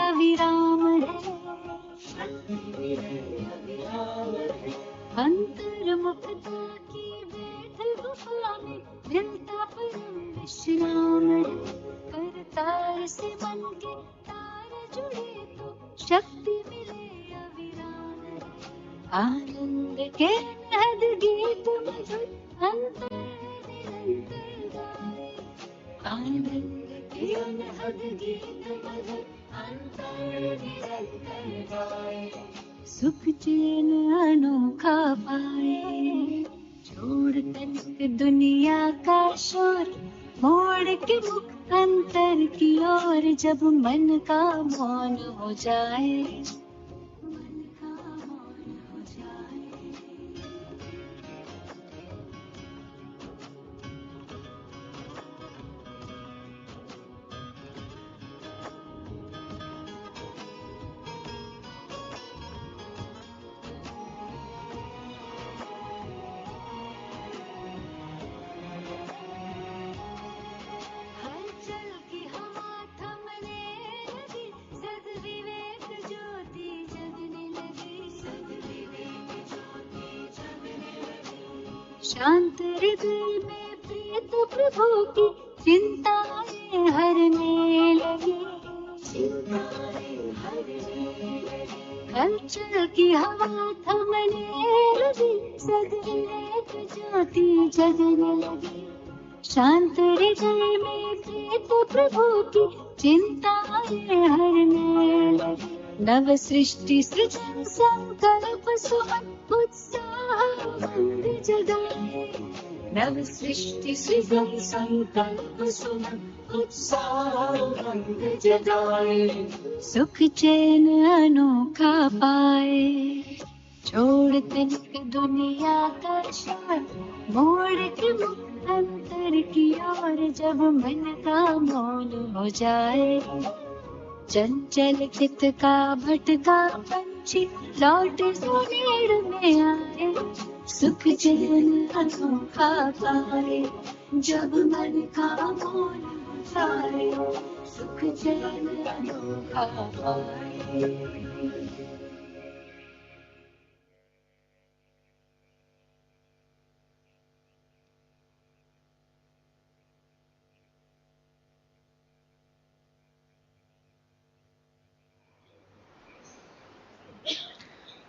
अविराम अंतर्मुखता की बैठ गुफा में मिलता परम विश्राम करतार से मन के तार जुड़े तो शक्ति मिले अविराम आनंद के नहद गीत मधुर अंतर निरंतर गाए आनंद के नहद गीत मधुर सुख चैन अनोखा पाए छोड़ तनिक दुनिया का शोर मोड़ के मुख अंतर की ओर जब मन का मौन हो जाए मन का मौन हो जाए शांत हृदय में प्रीत प्रभु की चिंताएं हरने लगी हलचल की हवा थमने लगी सदविवेक ज्योति जगने लगी शांत हृदय में प्रीत प्रभु की चिंताएं हरने लगी नव सृष्टि सृजन संकल्प सुमन उत्साह उमंग जगाए नव सृष्टि सृजन संकल्प सुमन उत्साह उमंग जगाए सुख चैन अनोखा पाए छोड़ तनिक दुनिया का शोर मोड़ के मुख अंतर की ओर जब मन का मौन हो जाए चंचल चित का भटका पंछी लौट सुनेड़ में आए सुख चैन अनोखा पाए जब मन का मौन हो जाए सुख चैन अनोखा पाए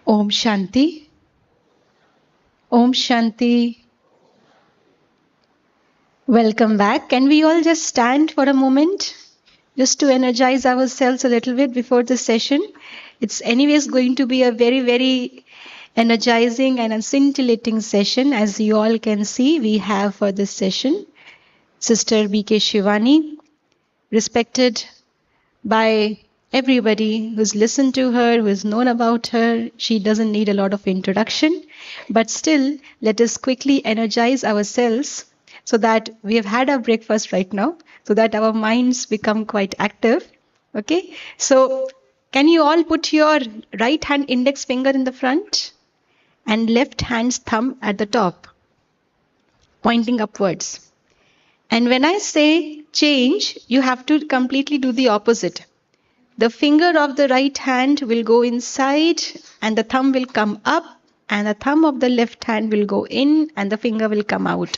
Om Shanti. Om Shanti. Welcome back. Can we all just stand for a moment? Just to energize ourselves a little bit before the session. It's anyways going to be a very, very energizing and a scintillating session. As you all can see, we have for this session Sister B.K. Shivani, respected by everybody who's listened to her, who has known about her. She doesn't need a lot of introduction, but still let us quickly energize ourselves so that we have had our breakfast right now, so that our minds become quite active. Okay, so can you all put your right hand index finger in the front and left hand's thumb at the top, pointing upwards. And when I say change, you have to completely do the opposite. The finger of the right hand will go inside and the thumb will come up, and the thumb of the left hand will go in and the finger will come out.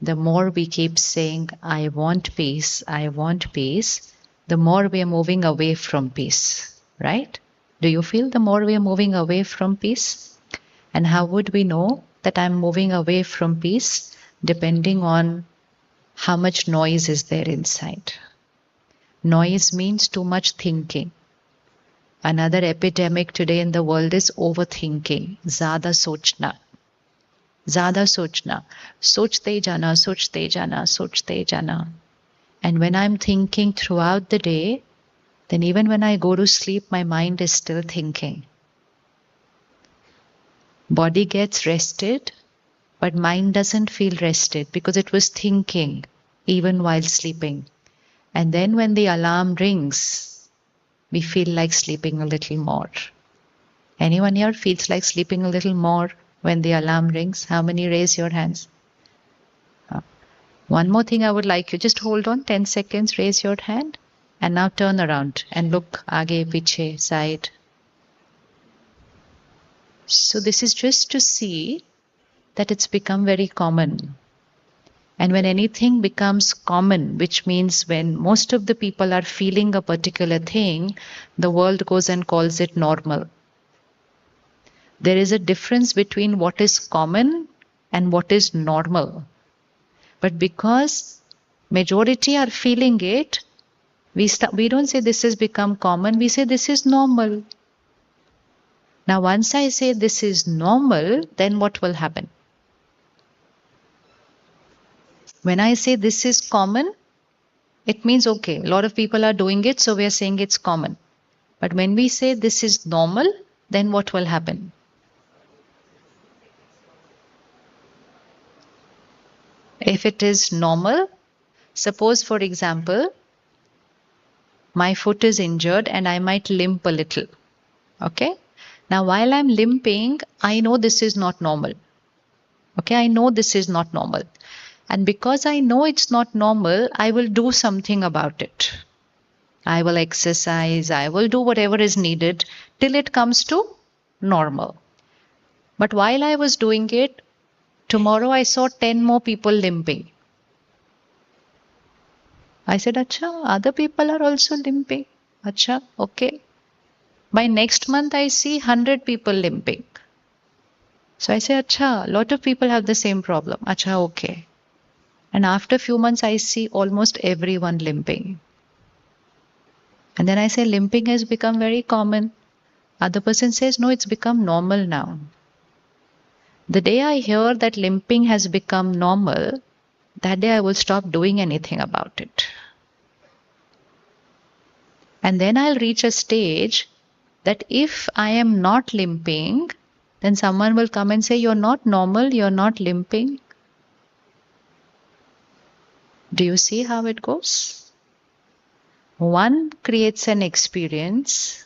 the more we keep saying, I want peace, the more we are moving away from peace, right? Do you feel the more we are moving away from peace? And how would we know that I'm moving away from peace? Depending on how much noise is there inside. Noise means too much thinking. Another epidemic today in the world is overthinking. Zyada sochna. Zyada sochna. Sochte jana, sochte jana, sochte jana. And when I'm thinking throughout the day, then even when I go to sleep, my mind is still thinking. Body gets rested, but mind doesn't feel rested because it was thinking even while sleeping. And then when the alarm rings, we feel like sleeping a little more. Anyone here feels like sleeping a little more when the alarm rings? How many raise your hands? One more thing I would like you, just hold on 10 seconds, raise your hand, and now turn around and look aage, piche, side. So this is just to see that it's become very common. And when anything becomes common, which means when most of the people are feeling a particular thing, the world goes and calls it normal. There is a difference between what is common and what is normal. But because majority are feeling it, we don't say this has become common, we say this is normal. Now once I say this is normal, then what will happen? When I say this is common, it means okay, a lot of people are doing it, so we are saying it's common. But when we say this is normal, then what will happen? If it is normal, suppose for example, my foot is injured and I might limp a little. Okay? Now while I'm limping, I know this is not normal. Okay, I know this is not normal. And because I know it's not normal, I will do something about it. I will exercise, I will do whatever is needed till it comes to normal. But while I was doing it, tomorrow I saw 10 more people limping. I said, Acha, other people are also limping. Acha, okay. By next month, I see 100 people limping. So I say, Acha, a lot of people have the same problem. Acha, okay. And after a few months, I see almost everyone limping. And then I say, limping has become very common. Other person says, no, it's become normal now. The day I hear that limping has become normal, that day I will stop doing anything about it. And then I'll reach a stage that if I am not limping, then someone will come and say, you're not normal, you're not limping. Do you see how it goes? One creates an experience,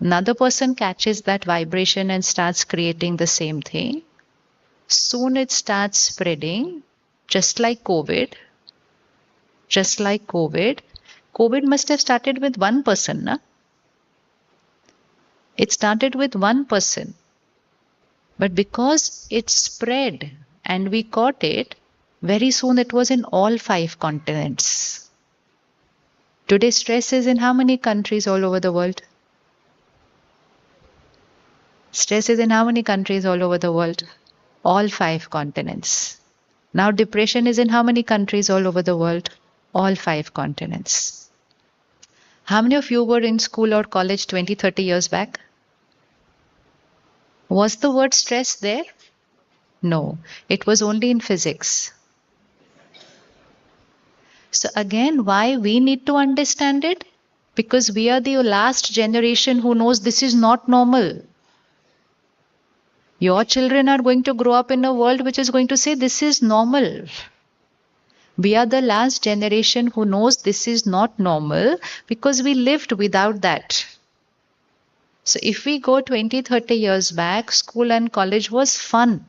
another person catches that vibration and starts creating the same thing. Soon it starts spreading, just like COVID. Just like COVID. COVID must have started with one person, na? It started with one person. But because it spread and we caught it, very soon it was in all 5 continents. Today stress is in how many countries all over the world? Stress is in how many countries all over the world? All 5 continents. Now depression is in how many countries all over the world? All 5 continents. How many of you were in school or college 20, 30 years back? Was the word stress there? No, it was only in physics. So again, why we need to understand it? Because we are the last generation who knows this is not normal. Your children are going to grow up in a world which is going to say this is normal. We are the last generation who knows this is not normal because we lived without that. So if we go 20, 30 years back, school and college was fun.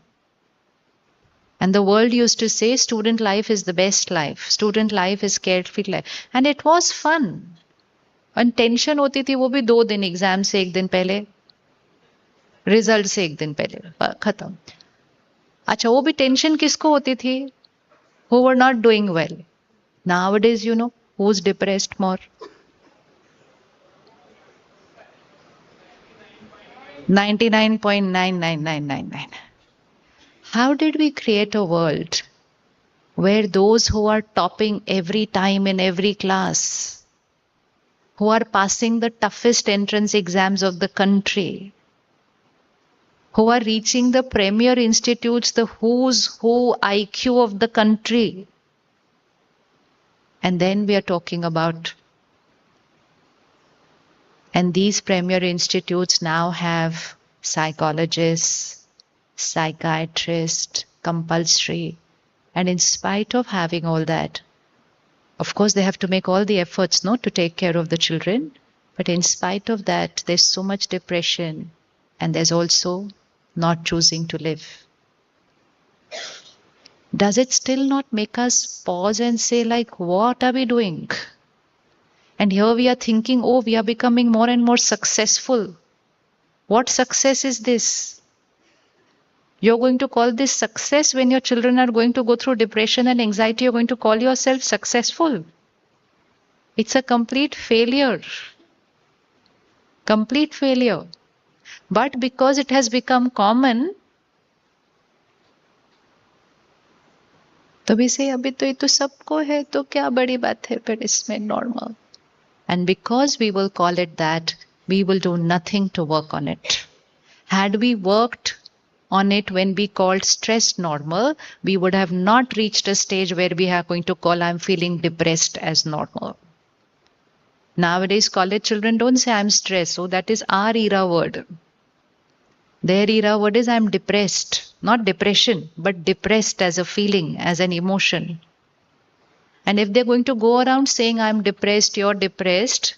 And the world used to say student life is the best life. Student life is carefree life. And it was fun. And tension होती थी वो भी 2 दिन exam से 1 दिन पहले, result से 1 दिन पहले खत्म. अच्छा वो भी टेंशन किसको होती थी? who were not doing well. Nowadays, who's depressed more? 99.99999. How did we create a world where those who are topping every time in every class, who are passing the toughest entrance exams of the country, who are reaching the premier institutes, the who's who IQ of the country, and then we are talking about, and these premier institutes now have psychologists, psychiatrists, compulsory. And in spite of having all that, of course, they have to make all the efforts not to take care of the children. But in spite of that, there's so much depression, and there's also not choosing to live. Does it still not make us pause and say, like, what are we doing? And here we are thinking, oh, we are becoming more and more successful. What success is this? You're going to call this success when your children are going to go through depression and anxiety? You're going to call yourself successful? It's a complete failure. Complete failure. But because it has become common, तो we say, अभी तो ये तो सबको है, तो क्या बड़ी बात है फिर इसमें normal. And because we will call it that, we will do nothing to work on it. Had we worked on it when we called stress normal, we would have not reached a stage where we are going to call I'm feeling depressed as normal. Nowadays, college children don't say I'm stressed. So that is our era word. Their era word is I'm depressed. Not depression, but depressed as a feeling, as an emotion. And if they're going to go around saying I'm depressed, you're depressed,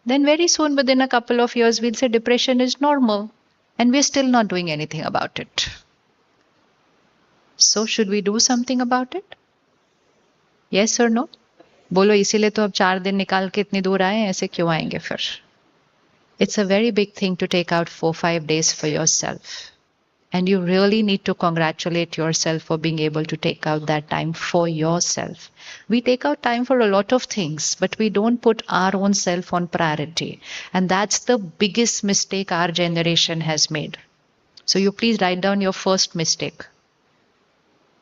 then very soon within a couple of years we'll say depression is normal. And we're still not doing anything about it. So should we do something about it? Yes or no? बोलो इसीलिए तो अब 4 दिन निकाल के इतनी दूर आए हैं, ऐसे क्यों आएंगे फिर? It's a very big thing to take out 4-5 days for yourself. And you really need to congratulate yourself for being able to take out that time for yourself. We take out time for a lot of things, but we don't put our own self on priority. And that's the biggest mistake our generation has made. So you please write down your first mistake.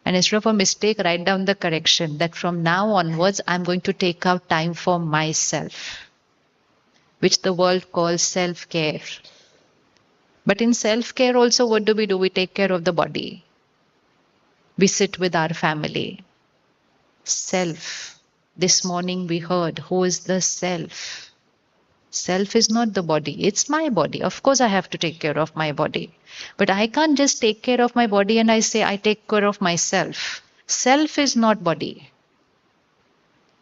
And instead of a mistake, write down the correction that from now onwards, I'm going to take out time for myself, which the world calls self-care. But in self-care also, what do? We take care of the body. We sit with our family. Self. This morning we heard, who is the self? Self is not the body. It's my body. Of course, I have to take care of my body. But I can't just take care of my body and I say I take care of myself. Self is not body.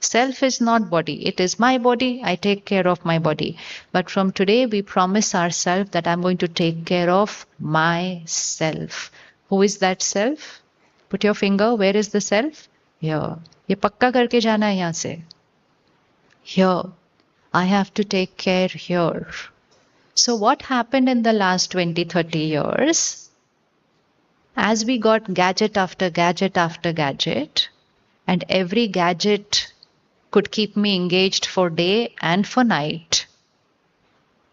Self is not body. It is my body. I take care of my body. But from today, we promise ourselves that I'm going to take care of myself. Who is that self? Put your finger. Where is the self? Here. ये पक्का करके जाना है यहाँ से. Here. I have to take care here. So what happened in the last 20-30 years? As we got gadget after gadget after gadget, and every gadget could keep me engaged for day and for night,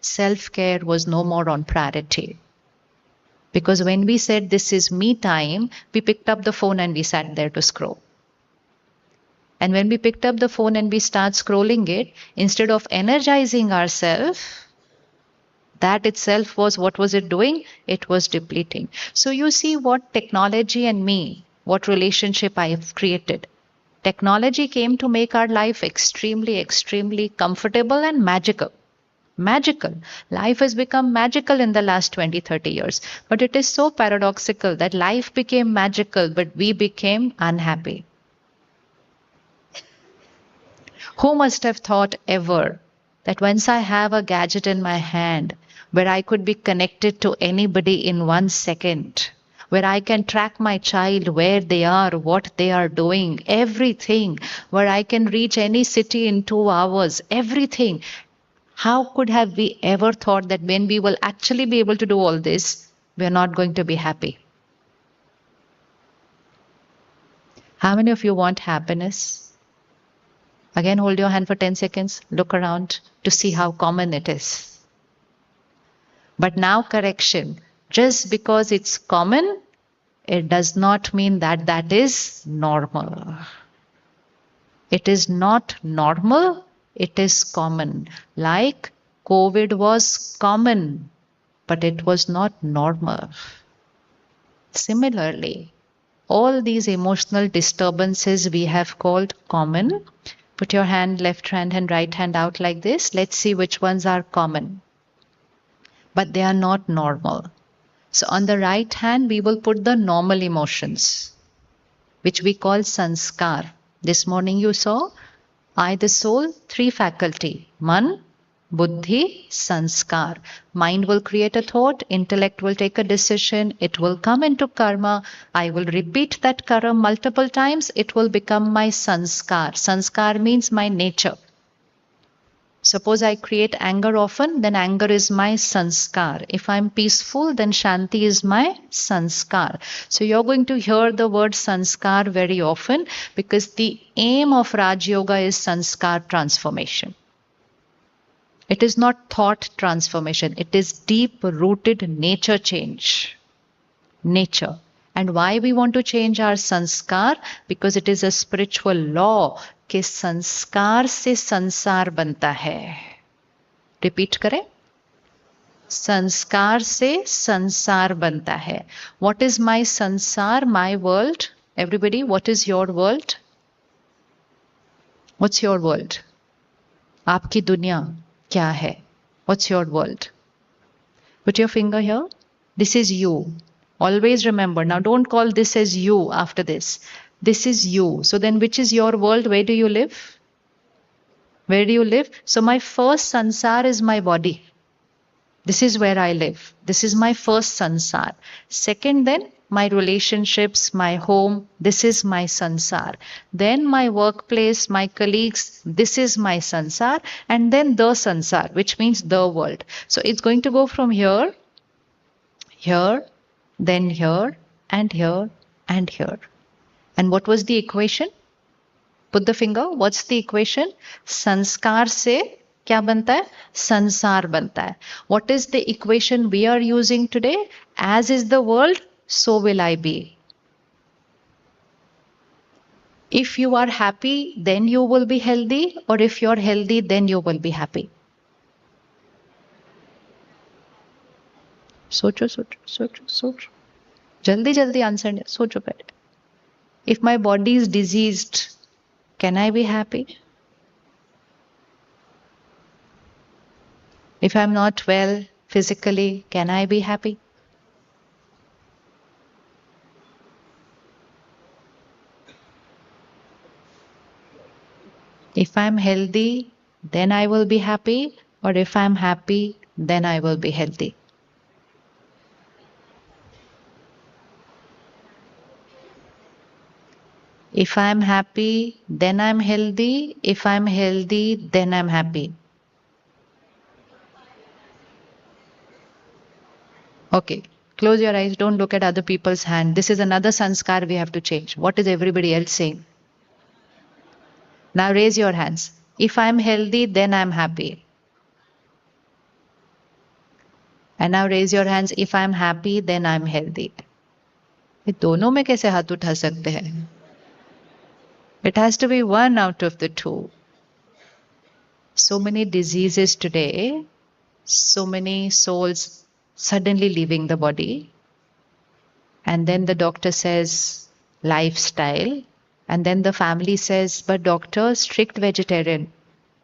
self-care was no more on priority. Because when we said this is me time, we picked up the phone and we sat there to scroll. And when we picked up the phone and we start scrolling it, instead of energizing ourselves, that itself was, what was it doing? It was depleting. So you see what technology and me, what relationship I have created. Technology came to make our life extremely, extremely comfortable and magical. Magical. Life has become magical in the last 20-30 years. But it is so paradoxical that life became magical, but we became unhappy. Who must have thought ever that once I have a gadget in my hand where I could be connected to anybody in 1 second, where I can track my child, where they are, what they are doing, everything, where I can reach any city in 2 hours, everything. How could have we ever thought that when we will actually be able to do all this, we are not going to be happy? How many of you want happiness? Again, hold your hand for 10 seconds. Look around to see how common it is. But now, correction. Just because it's common, it does not mean that that is normal. It is not normal, it is common. Like COVID was common, but it was not normal. Similarly, all these emotional disturbances we have called common. Put your hand, left hand and right hand out like this. Let's see which ones are common. But they are not normal. So on the right hand, we will put the normal emotions, which we call sanskar. This morning you saw, I, the soul, three faculty, man, buddhi, sanskar. Mind will create a thought, intellect will take a decision, it will come into karma. I will repeat that karma multiple times, it will become my sanskar. Sanskar means my nature. Suppose I create anger often, then anger is my sanskar. If I'm peaceful, then shanti is my sanskar. So you're going to hear the word sanskar very often because the aim of Raj Yoga is sanskar transformation. It is not thought transformation. It is deep-rooted nature change. Nature. And why we want to change our sanskar? Because it is a spiritual law कि संस्कार से संसार बनता है. Repeat करें. संस्कार से संसार बनता है. What is my sansar, my world? Everybody, what is your world? What's your world? आपकी दुनिया क्या है? What's your world? Put your finger here. This is you. Always remember. Now don't call this as you after this. This is you. So then which is your world? Where do you live? Where do you live? So my first sansar is my body. This is where I live. This is my first sansar. Second then, my relationships, my home, this is my sansar. Then my workplace, my colleagues, this is my sansar. And then the sansar, which means the world. So it's going to go from here, here, then here, and here, and here. And what was the equation? Put the finger. What's the equation? Sanskar se kya banta hai? Sansar banta hai. What is the equation we are using today? As is the world, so will I be. If you are happy, then you will be healthy, or if you're healthy, then you will be happy. सोचो सोचो सोचो सोचो जल्दी जल्दी answer सोचो पहले. If my body is diseased, can I be happy? If I'm not well physically, can I be happy? If I'm healthy, then I will be happy, or if I'm happy, then I will be healthy. If I'm happy, then I'm healthy. If I'm healthy, then I'm happy. Okay, close your eyes. Don't look at other people's hand. This is another sanskar we have to change. What is everybody else saying? Now raise your hands. If I'm healthy, then I'm happy. And now raise your hands. If I'm happy, then I'm healthy. ये दोनों में कैसे हाथ उठा सकते हैं? It has to be one out of the two. So many diseases today, so many souls suddenly leaving the body. And then the doctor says, lifestyle. And then the family says, but doctor, strict vegetarian.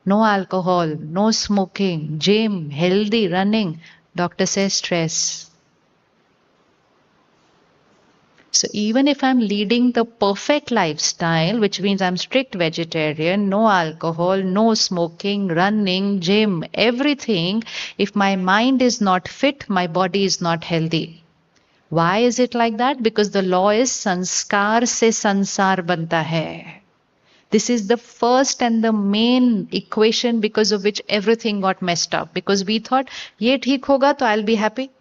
No alcohol, no smoking, gym, healthy, running. Doctor says stress. So even if I'm leading the perfect lifestyle, which means I'm strict vegetarian, no alcohol, no smoking, running, gym, everything, if my mind is not fit, my body is not healthy. Why is it like that? Because the law is sanskar se sansar banta hai. This is the first and the main equation because of which everything got messed up. Because we thought, ye theek hoga to I'll be happy.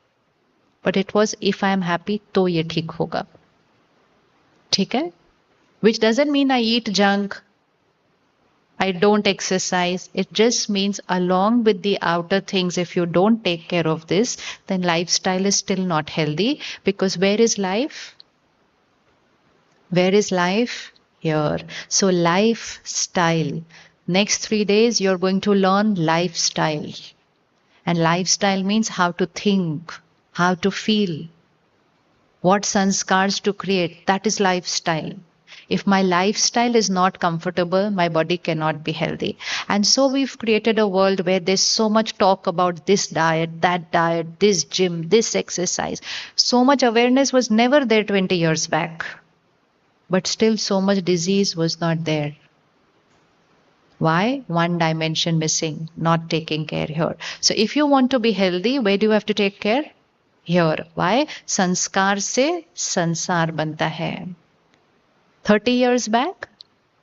But it was, if I'm happy, to ye theek hoga. ठीक है? which doesn't mean I eat junk, I don't exercise. It just means along with the outer things, if you don't take care of this, then lifestyle is still not healthy. Because where is life? Where is life? Here. So lifestyle. Next 3 days, you're going to learn lifestyle. And lifestyle means how to think, how to feel, what sanskars to create. That is lifestyle. If my lifestyle is not comfortable, my body cannot be healthy. And so we've created a world where there's so much talk about this diet, this gym, this exercise. So much awareness was never there 20 years back. But still so much disease was not there. Why? One dimension missing, not taking care here. So if you want to be healthy, where do you have to take care? Here. Why? Sanskar se sansar banta hai. 30 years back,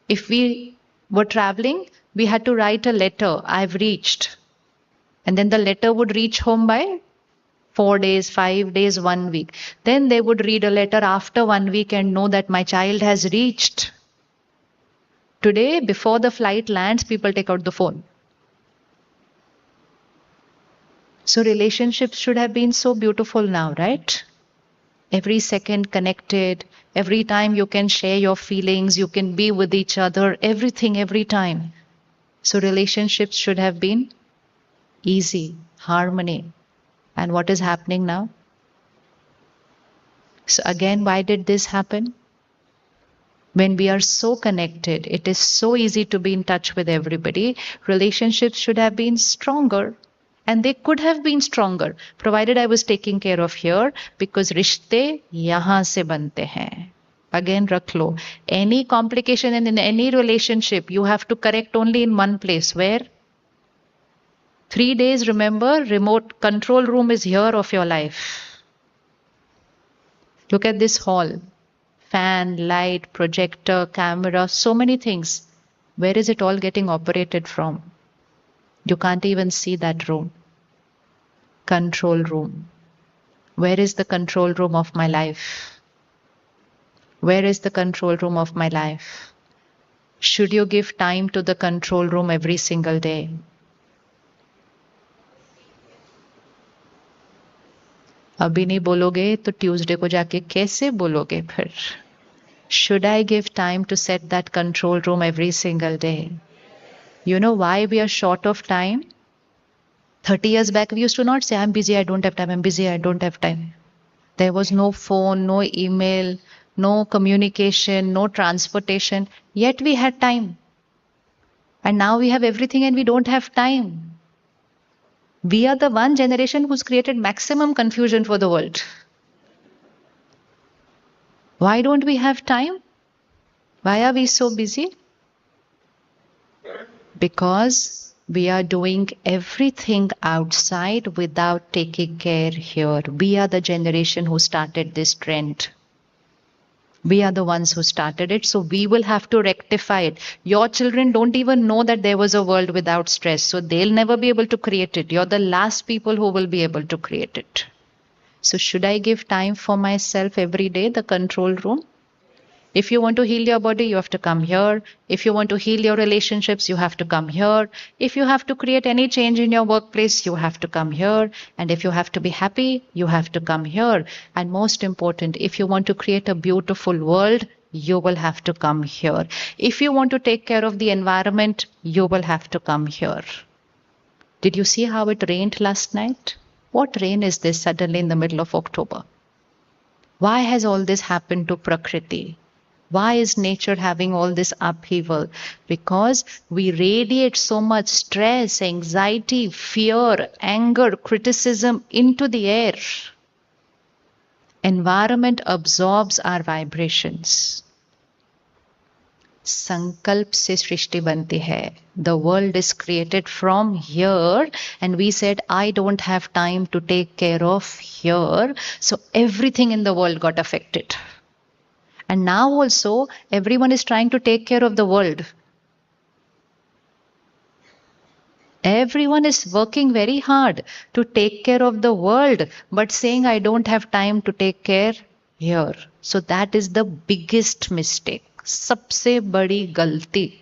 if we were traveling, we had to write a letter, I've reached. And then the letter would reach home by 4 days, 5 days, 1 week. Then they would read a letter after 1 week and know that my child has reached. Today, before the flight lands, people take out the phone. So relationships should have been so beautiful now, right? Every second connected, every time you can share your feelings, you can be with each other, everything, every time. So relationships should have been easy, harmony. And what is happening now? So again, why did this happen? When we are so connected, it is so easy to be in touch with everybody. Relationships should have been stronger. And they could have been stronger, provided I was taking care of here, because rishte yahan se bante hain. Again, rakh lo. Any complication in any relationship, you have to correct only in one place. Where? 3 days, remember, remote control room is here of your life. Look at this hall. Fan, light, projector, camera, so many things. Where is it all getting operated from? You can't even see that room. Control room. Where is the control room of my life? Where is the control room of my life? Should you give time to the control room every single day? अभी नहीं बोलोगे तो Tuesday को जाके कैसे बोलोगे फिर? Should I give time to set that control room every single day? You know why we are short of time? 30 years back, we used to not say, I'm busy, I don't have time, I'm busy, I don't have time. There was no phone, no email, no communication, no transportation, yet we had time. And now we have everything and we don't have time. We are the one generation who's created maximum confusion for the world. Why don't we have time? Why are we so busy? Because we are doing everything outside without taking care here. We are the generation who started this trend. We are the ones who started it, so we will have to rectify it. Your children don't even know that there was a world without stress, so they'll never be able to create it. You're the last people who will be able to create it. So should I give time for myself every day, the control room? If you want to heal your body, you have to come here. If you want to heal your relationships, you have to come here. If you have to create any change in your workplace, you have to come here. And if you have to be happy, you have to come here. And most important, if you want to create a beautiful world, you will have to come here. If you want to take care of the environment, you will have to come here. Did you see how it rained last night? What rain is this suddenly in the middle of October? Why has all this happened to Prakriti? Why is nature having all this upheaval? Because we radiate so much stress, anxiety, fear, anger, criticism into the air. Environment absorbs our vibrations. Sankalp se srishti banti hai. The world is created from here, and we said, I don't have time to take care of here. So everything in the world got affected. And now also, everyone is trying to take care of the world. Everyone is working very hard to take care of the world, but saying, I don't have time to take care here. So that is the biggest mistake. सबसे बड़ी गलती.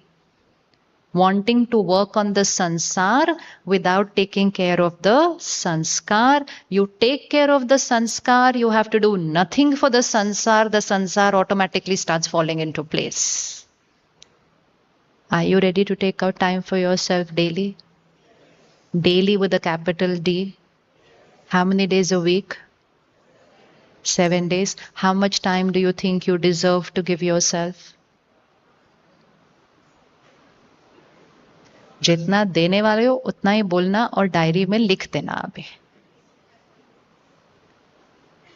Wanting to work on the sansar without taking care of the sanskar. You take care of the sanskar, you have to do nothing for the sansar automatically starts falling into place. Are you ready to take out time for yourself daily? Daily with a capital D. How many days a week? 7 days. How much time do you think you deserve to give yourself? जितना देने वाले हो उतना ही बोलना और diary में लिख देना अभी.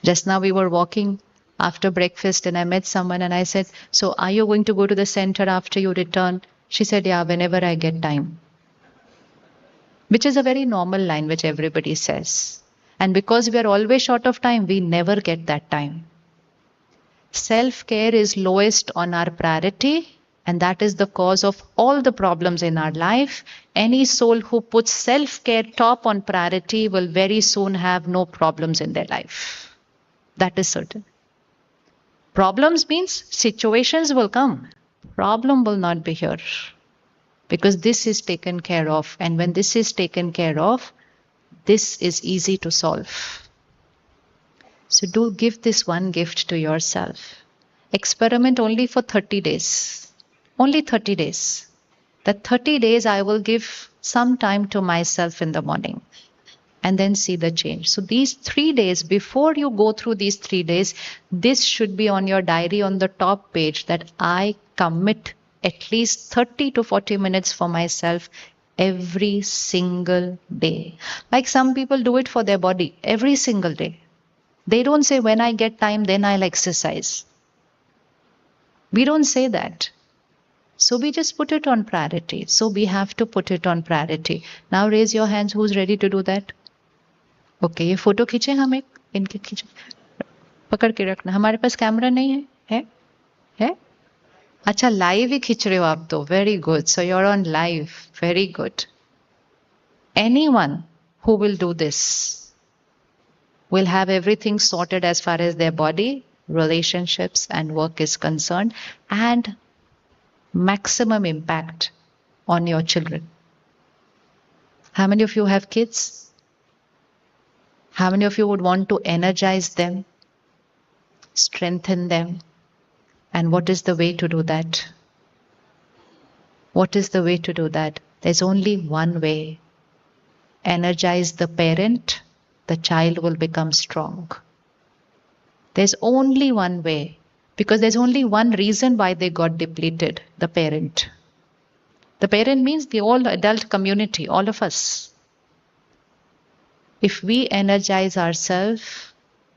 Just now we were walking after breakfast and I met someone and I said, so are you going to go to the center after you return? She said, yeah, whenever I get time. Which is a very normal line which everybody says. And because we are always short of time, we never get that time. Self-care is lowest on our priority, and that is the cause of all the problems in our life. Any soul who puts self-care top on priority will very soon have no problems in their life. That is certain. Problems means situations will come. Problem will not be here. Because this is taken care of. And when this is taken care of, this is easy to solve. So do give this one gift to yourself. Experiment only for 30 days. Only 30 days. That 30 days I will give some time to myself in the morning. And then see the change. So these 3 days, before you go through these 3 days, this should be on your diary on the top page that I commit at least 30 to 40 minutes for myself every single day. Like some people do it for their body every single day. They don't say when I get time, then I'll exercise. We don't say that. So we just put it on priority. So we have to put it on priority. Now raise your hands who's ready to do that. Okay ये photo खींचे हम एक इनके खींचे पकड़ के रखना हमारे पास कैमरा नहीं है अच्छा लाइव ही खींच रहे हो आप तो very good so you are on live very good anyone who will do this will have everything sorted as far as their body, relationships and work is concerned, and maximum impact on your children. How many of you have kids? How many of you would want to energize them, strengthen them? And what is the way to do that? What is the way to do that? There's only one way. Energize the parent, the child will become strong. There's only one way, because there's only one reason why they got depleted, the parent. The parent means the whole adult community, all of us. If we energize ourselves,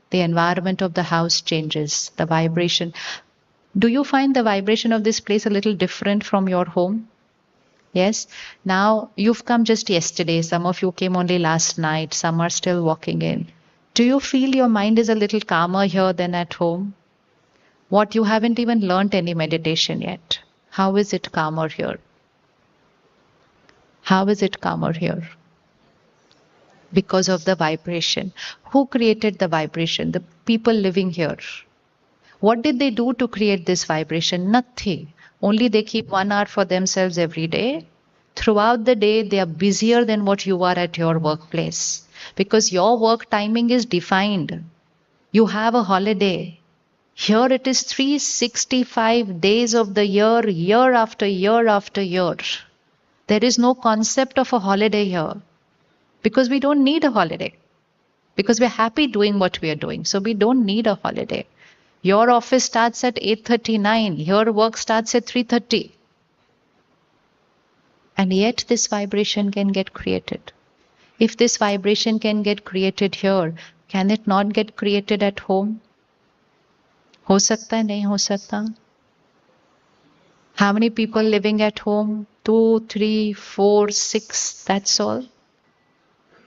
the environment of the house changes, the vibration. Do you find the vibration of this place a little different from your home? Yes. Now, you've come just yesterday. Some of you came only last night. Some are still walking in. Do you feel your mind is a little calmer here than at home? What, you haven't even learnt any meditation yet. How is it calmer here? How is it calmer here? Because of the vibration. Who created the vibration? The people living here. What did they do to create this vibration? Nothing. Only they keep 1 hour for themselves every day. Throughout the day, they are busier than what you are at your workplace. Because your work timing is defined. You have a holiday. Here it is 365 days of the year, year after year after year. There is no concept of a holiday here. Because we don't need a holiday. Because we're happy doing what we are doing. So we don't need a holiday. Your office starts at 8:39. Your work starts at 3:30. And yet this vibration can get created. If this vibration can get created here, can it not get created at home? हो सकता है, नहीं हो सकता? How many people living at home? 2, 3, 4, 6, that's all.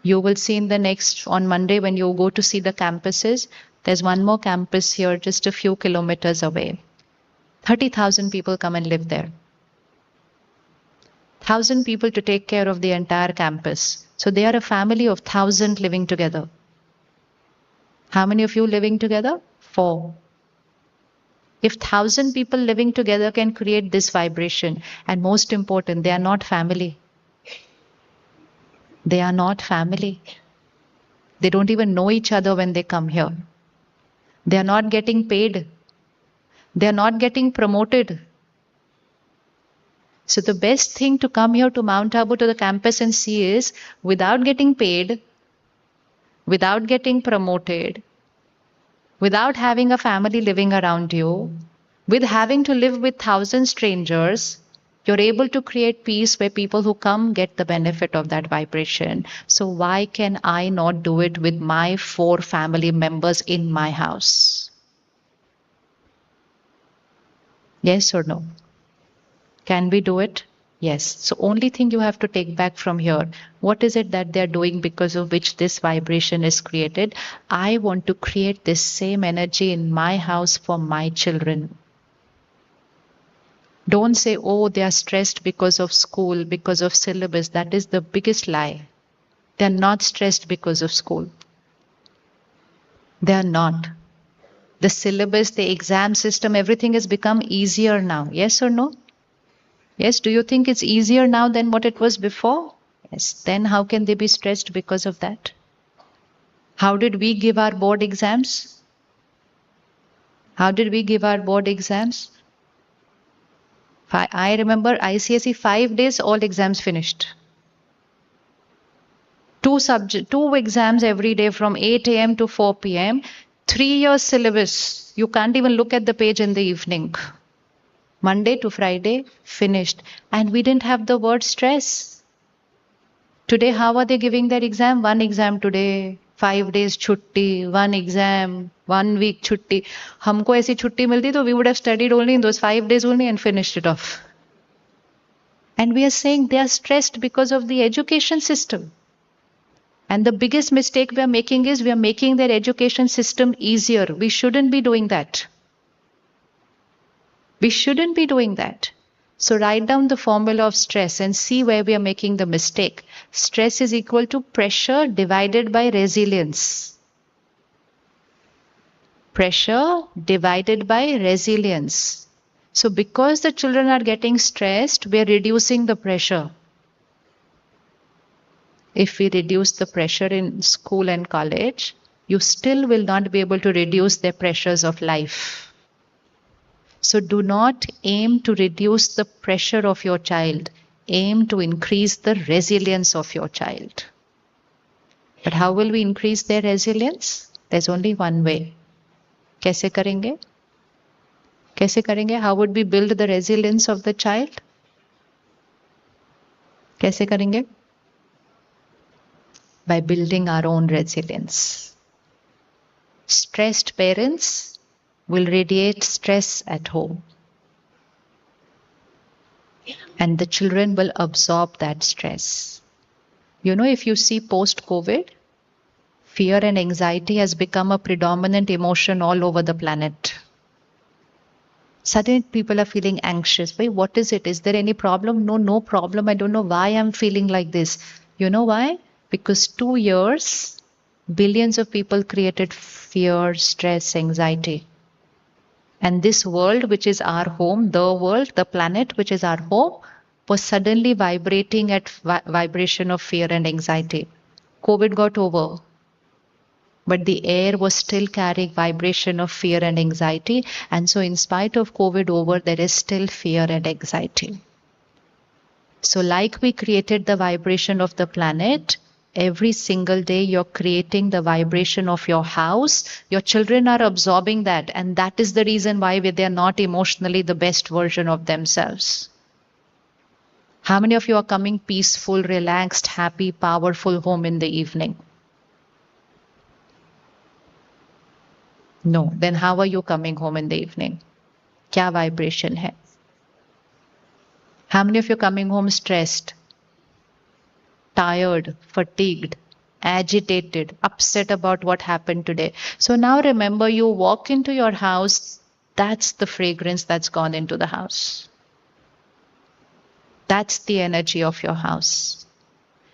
You will see in the next, on Monday when you go to see the campuses, there's one more campus here just a few kilometers away. 30,000 people come and live there. 1,000 people to take care of the entire campus. So they are a family of 1,000 living together. How many of you living together? 4. If 1,000 people living together can create this vibration, and most important, they are not family. They are not family. They don't even know each other when they come here. They are not getting paid. They are not getting promoted. So the best thing to come here to Mount Abu to the campus and see is without getting paid, without getting promoted, without having a family living around you, with having to live with 1,000 strangers, you're able to create peace where people who come get the benefit of that vibration. So why can I not do it with my 4 family members in my house? Yes or no? Can we do it? Yes. So only thing you have to take back from here, what is it that they're doing because of which this vibration is created? I want to create this same energy in my house for my children. Don't say, oh, they are stressed because of school, because of syllabus. That is the biggest lie. They're not stressed because of school. They are not. The syllabus, the exam system, everything has become easier now. Yes or no? Yes, do you think it's easier now than what it was before? Yes, then how can they be stressed because of that? How did we give our board exams? How did we give our board exams? I remember ICSE 5 days, all exams finished. Two exams every day from 8 a.m. to 4 p.m. 3 years syllabus. You can't even look at the page in the evening. Monday to Friday, finished. And we didn't have the word stress. Today, how are they giving their exam? 1 exam today, 5 days chutti, 1 exam, 1 week chutti. हमको ऐसी छुट्टी मिलती तो we would have studied only in those 5 days only and finished it off. And we are saying they are stressed because of the education system. And the biggest mistake we are making is we are making their education system easier. We shouldn't be doing that. We shouldn't be doing that. So write down the formula of stress and see where we are making the mistake. Stress is equal to pressure divided by resilience. Pressure divided by resilience. So because the children are getting stressed, we are reducing the pressure. If we reduce the pressure in school and college, you still will not be able to reduce the pressures of life. So do not aim to reduce the pressure of your child. Aim to increase the resilience of your child. But how will we increase their resilience? There's only one way. कैसे करेंगे? कैसे करेंगे? How would we build the resilience of the child? कैसे करेंगे? By building our own resilience. Stressed parents will radiate stress at home. And the children will absorb that stress. You know, if you see post-COVID, fear and anxiety has become a predominant emotion all over the planet. Suddenly people are feeling anxious. Wait, what is it? Is there any problem? No, no problem. I don't know why I'm feeling like this. You know why? Because 2 years, billions of people created fear, stress, anxiety. And this world, which is our home, the world, the planet, which is our home, was suddenly vibrating at vibration of fear and anxiety. COVID got over. But the air was still carrying vibration of fear and anxiety. And so in spite of COVID over, there is still fear and anxiety. So like we created the vibration of the planet, every single day you're creating the vibration of your house. Your children are absorbing that. And that is the reason why they are not emotionally the best version of themselves. How many of you are coming peaceful, relaxed, happy, powerful home in the evening? No. Then how are you coming home in the evening? क्या vibration है? How many of you are coming home stressed, tired, fatigued, agitated, upset about what happened today? So now remember, you walk into your house, that's the fragrance that's gone into the house. That's the energy of your house.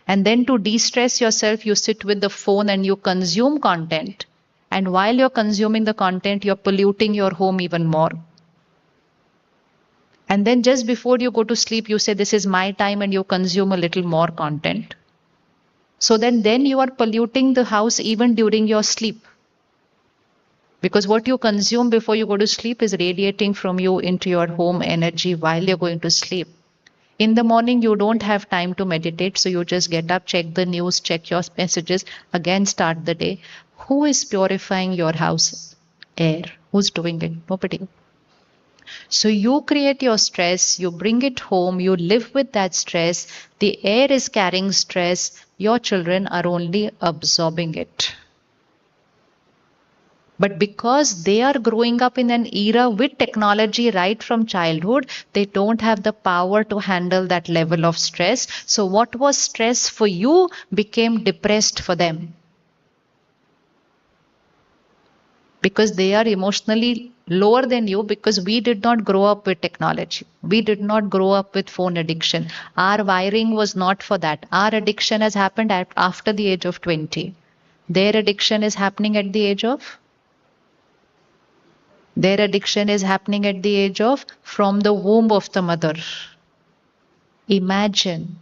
And then to de-stress yourself, you sit with the phone and you consume content. And while you're consuming the content, you're polluting your home even more. And then just before you go to sleep, you say, this is my time, and you consume a little more content. So then you are polluting the house even during your sleep. Because what you consume before you go to sleep is radiating from you into your home energy while you're going to sleep. In the morning, you don't have time to meditate, so you just get up, check the news, check your messages, again start the day. Who is purifying your house air? Who's doing it? Nobody. So you create your stress, you bring it home, you live with that stress. The air is carrying stress. Your children are only absorbing it. But because they are growing up in an era with technology right from childhood, they don't have the power to handle that level of stress. So what was stress for you became depressed for them. Because they are emotionally lower than you, because we did not grow up with technology. We did not grow up with phone addiction. Our wiring was not for that. Our addiction has happened after the age of 20. Their addiction is happening at the age of Their addiction is happening at the age of from the womb of the mother. Imagine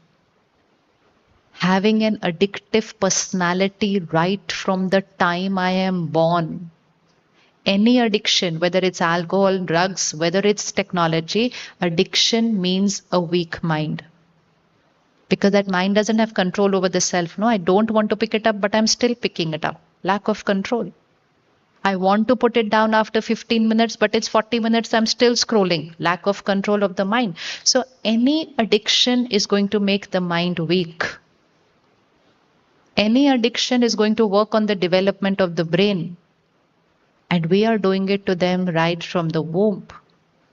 having an addictive personality right from the time I am born. Any addiction, whether it's alcohol, drugs, whether it's technology, addiction means a weak mind. Because that mind doesn't have control over the self. No, I don't want to pick it up, but I'm still picking it up. Lack of control. I want to put it down after 15 minutes, but it's 40 minutes, I'm still scrolling. Lack of control of the mind. So any addiction is going to make the mind weak. Any addiction is going to work on the development of the brain. And we are doing it to them right from the womb.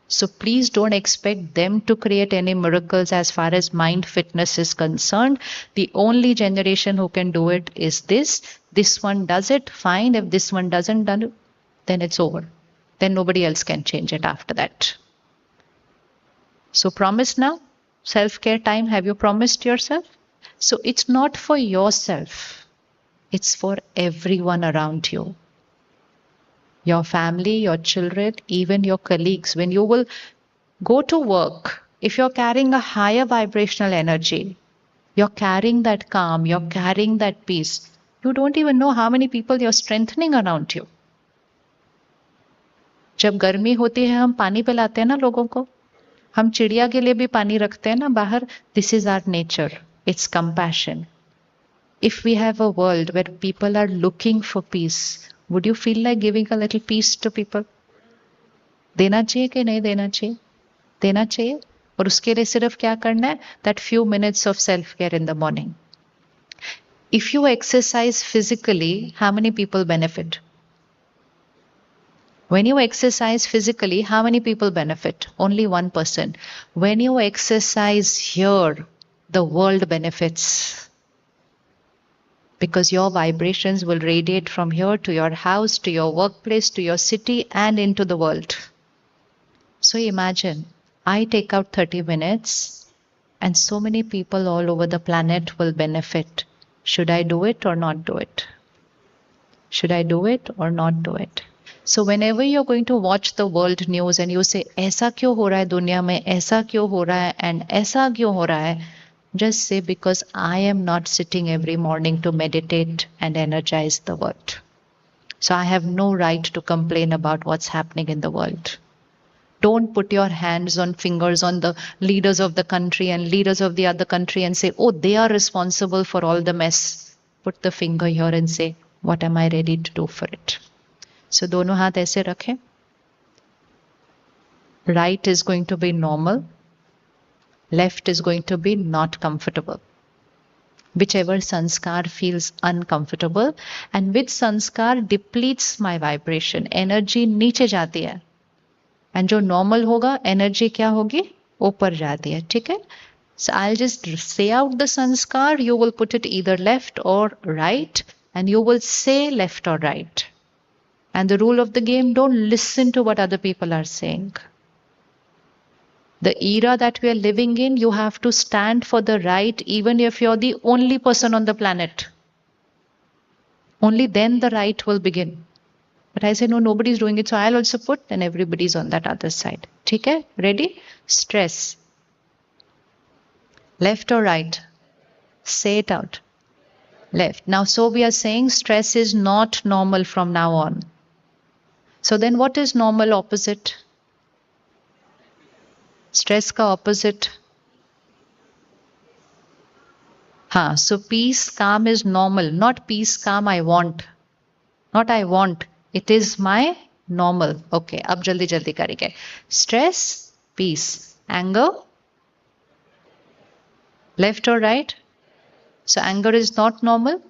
So please don't expect them to create any miracles as far as mind fitness is concerned. The only generation who can do it is this. This one does it, fine. If this one doesn't do it, then it's over. Then nobody else can change it after that. So promise now, self-care time, have you promised yourself? So it's not for yourself. It's for everyone around you. Your family, your children, even your colleagues. When you will go to work, if you're carrying a higher vibrational energy, you're carrying that calm, you're carrying that peace, you don't even know how many people you're strengthening around you. जब गर्मी होती है हम पानी पिलाते हैं ना लोगों को, हम चिड़िया के लिए भी पानी रखते हैं ना बाहर. This is our nature. It's compassion. If we have a world where people are looking for peace, would you feel like giving a little peace to people? देना चाहिए कि नहीं देना चाहिए? देना चाहिए. और उसके लिए सिर्फ क्या करना है? That few minutes of self-care in the morning. If you exercise physically, how many people benefit? When you exercise physically, how many people benefit? Only 1%. When you exercise here, the world benefits. Because your vibrations will radiate from here to your house, to your workplace, to your city, and into the world. So imagine, I take out 30 minutes, and so many people all over the planet will benefit. Should I do it or not do it? Should I do it or not do it? So whenever you're going to watch the world news and you say, ऐसा क्यों हो रहा है दुनिया में, ऐसा क्यों हो रहा है, and ऐसा क्यों हो रहा है, just say, because I am not sitting every morning to meditate and energize the world. So I have no right to complain about what's happening in the world. Don't put your hands on fingers on the leaders of the country and leaders of the other country and say, oh, they are responsible for all the mess. Put the finger here and say, what am I ready to do for it? So दोनों हाथ ऐसे रखें. Right is going to be normal. Left is going to be not comfortable. Whichever sanskar feels uncomfortable, and which sanskar depletes my vibration. Energy नीचे जाती है. And जो normal होगा, energy क्या होगी? ऊपर जाती है. ठीक है? So I'll just say out the sanskar. You will put it either left or right, and you will say left or right. And the rule of the game, don't listen to what other people are saying. The era that we are living in, you have to stand for the right, even if you're the only person on the planet. Only then the right will begin. But I say, no, nobody's doing it. So I'll also put, and everybody's on that other side. Okay? Ready? Stress. Left or right? Say it out. Left. Now, so we are saying stress is not normal from now on. So then what is normal opposite? Stress ka opposite. So peace, calm is normal. Not peace, calm, I want. Not I want. It is my normal. Okay, ab jaldi jaldi karenge. Stress, peace. Anger, left or right? So anger is not normal.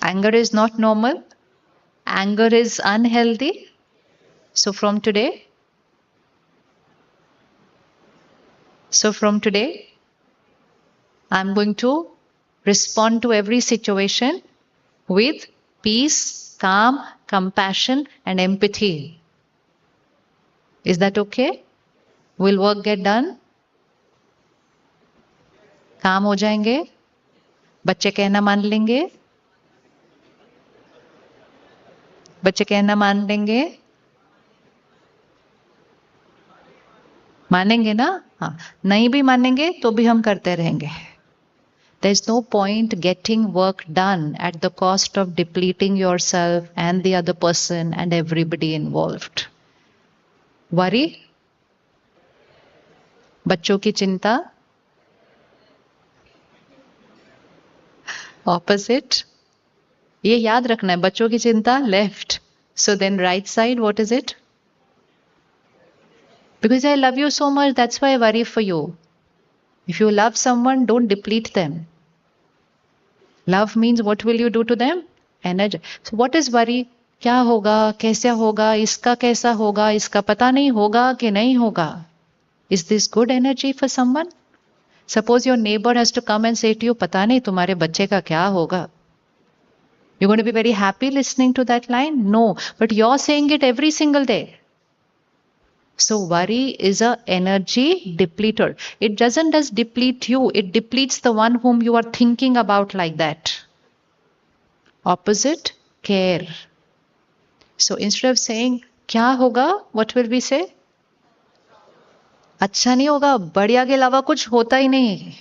Anger is not normal. Anger is unhealthy. So from today, I'm going to respond to every situation with peace, calm, compassion, and empathy. Is that okay? Will work get done? काम हो जाएंगे? बच्चे कहना मान लेंगे? बच्चे कहना मान लेंगे? मानेंगे ना? हाँ, नहीं भी मानेंगे तो भी हम करते रहेंगे. There's no point getting work done at the cost of depleting yourself and the other person and everybody involved. Worry? बच्चों की चिंता? Opposite? ये याद रखना है, बच्चों की चिंता left. So then right side, what is it? Because I love you so much, that's why I worry for you. If you love someone, don't deplete them. Love means what will you do to them? Energy. So what is worry? क्या होगा, कैसा होगा, इसका कैसा होगा, इसका पता नहीं होगा कि नहीं होगा. Is this good energy for someone? Suppose your neighbor has to come and say to you, पता नहीं तुम्हारे बच्चे का क्या होगा. You're going to be very happy listening to that line? No, but you're saying it every single day. So worry is a energy depleter. It doesn't just deplete you, it depletes the one whom you are thinking about like that. Opposite, care. So instead of saying, क्या होगा, what will we say? अच्छा नहीं होगा, बढ़िया के अलावा कुछ होता ही नहीं.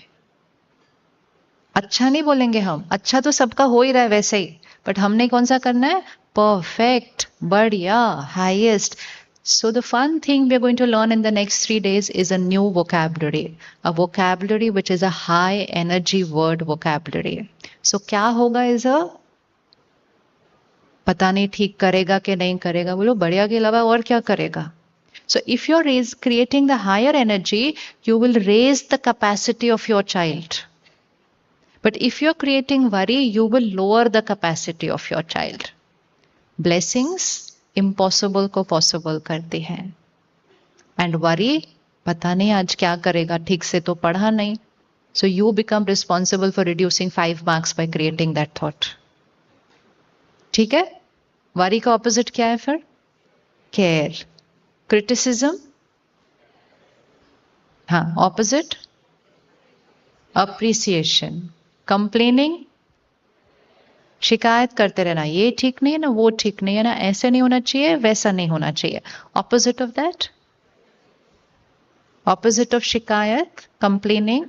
अच्छा नहीं बोलेंगे हम, अच्छा तो सबका हो ही रहा है वैसे ही, बट हमने कौन सा करना है? Perfect, बढ़िया, highest. So the fun thing we're going to learn in the next 3 days is a new vocabulary. A vocabulary which is a high energy word vocabulary. So क्या होगा is a पता नहीं ठीक करेगा कि नहीं करेगा. बोलो बढ़िया के अलावा और क्या करेगा. So if you're creating the higher energy, you will raise the capacity of your child. But if you're creating worry, you will lower the capacity of your child. Blessings impossible को possible करते हैं. And worry, पता नहीं आज क्या करेगा, ठीक से तो पढ़ा नहीं. So you become responsible for reducing 5 marks by creating that thought. ठीक है? Worry का opposite क्या है फिर? Care. Criticism? हाँ, opposite? Appreciation. Complaining? शिकायत करते रहना, ये ठीक नहीं है ना, वो ठीक नहीं है ना, ऐसे नहीं होना चाहिए, वैसा नहीं होना चाहिए. Opposite of that? Opposite of शिकायत, complaining,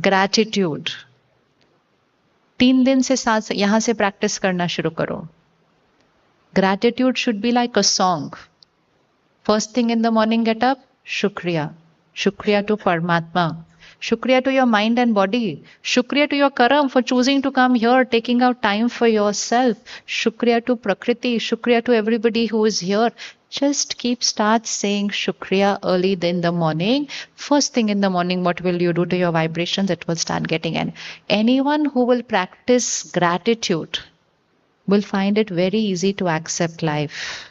gratitude. 3 दिन से 7 यहां से प्रैक्टिस करना शुरू करो. Gratitude should be like a song. First thing in the morning, get up, Shukriya. Shukriya to Paramatma. Shukriya to your mind and body. Shukriya to your karam for choosing to come here, taking out time for yourself. Shukriya to Prakriti. Shukriya to everybody who is here. Just start saying Shukriya early in the morning. First thing in the morning, what will you do to your vibrations? It will start getting in. Anyone who will practice gratitude will find it very easy to accept life.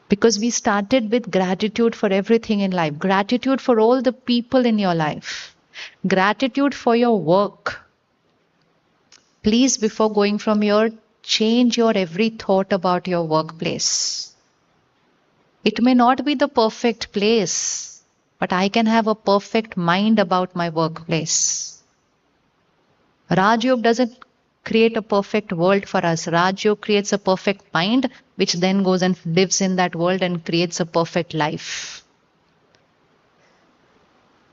Because we started with gratitude for everything in life. Gratitude for all the people in your life. Gratitude for your work. Please, before going from here, change your every thought about your workplace. It may not be the perfect place, but I can have a perfect mind about my workplace. Rajyog doesn't create a perfect world for us. Rajyog creates a perfect mind, which then goes and lives in that world and creates a perfect life.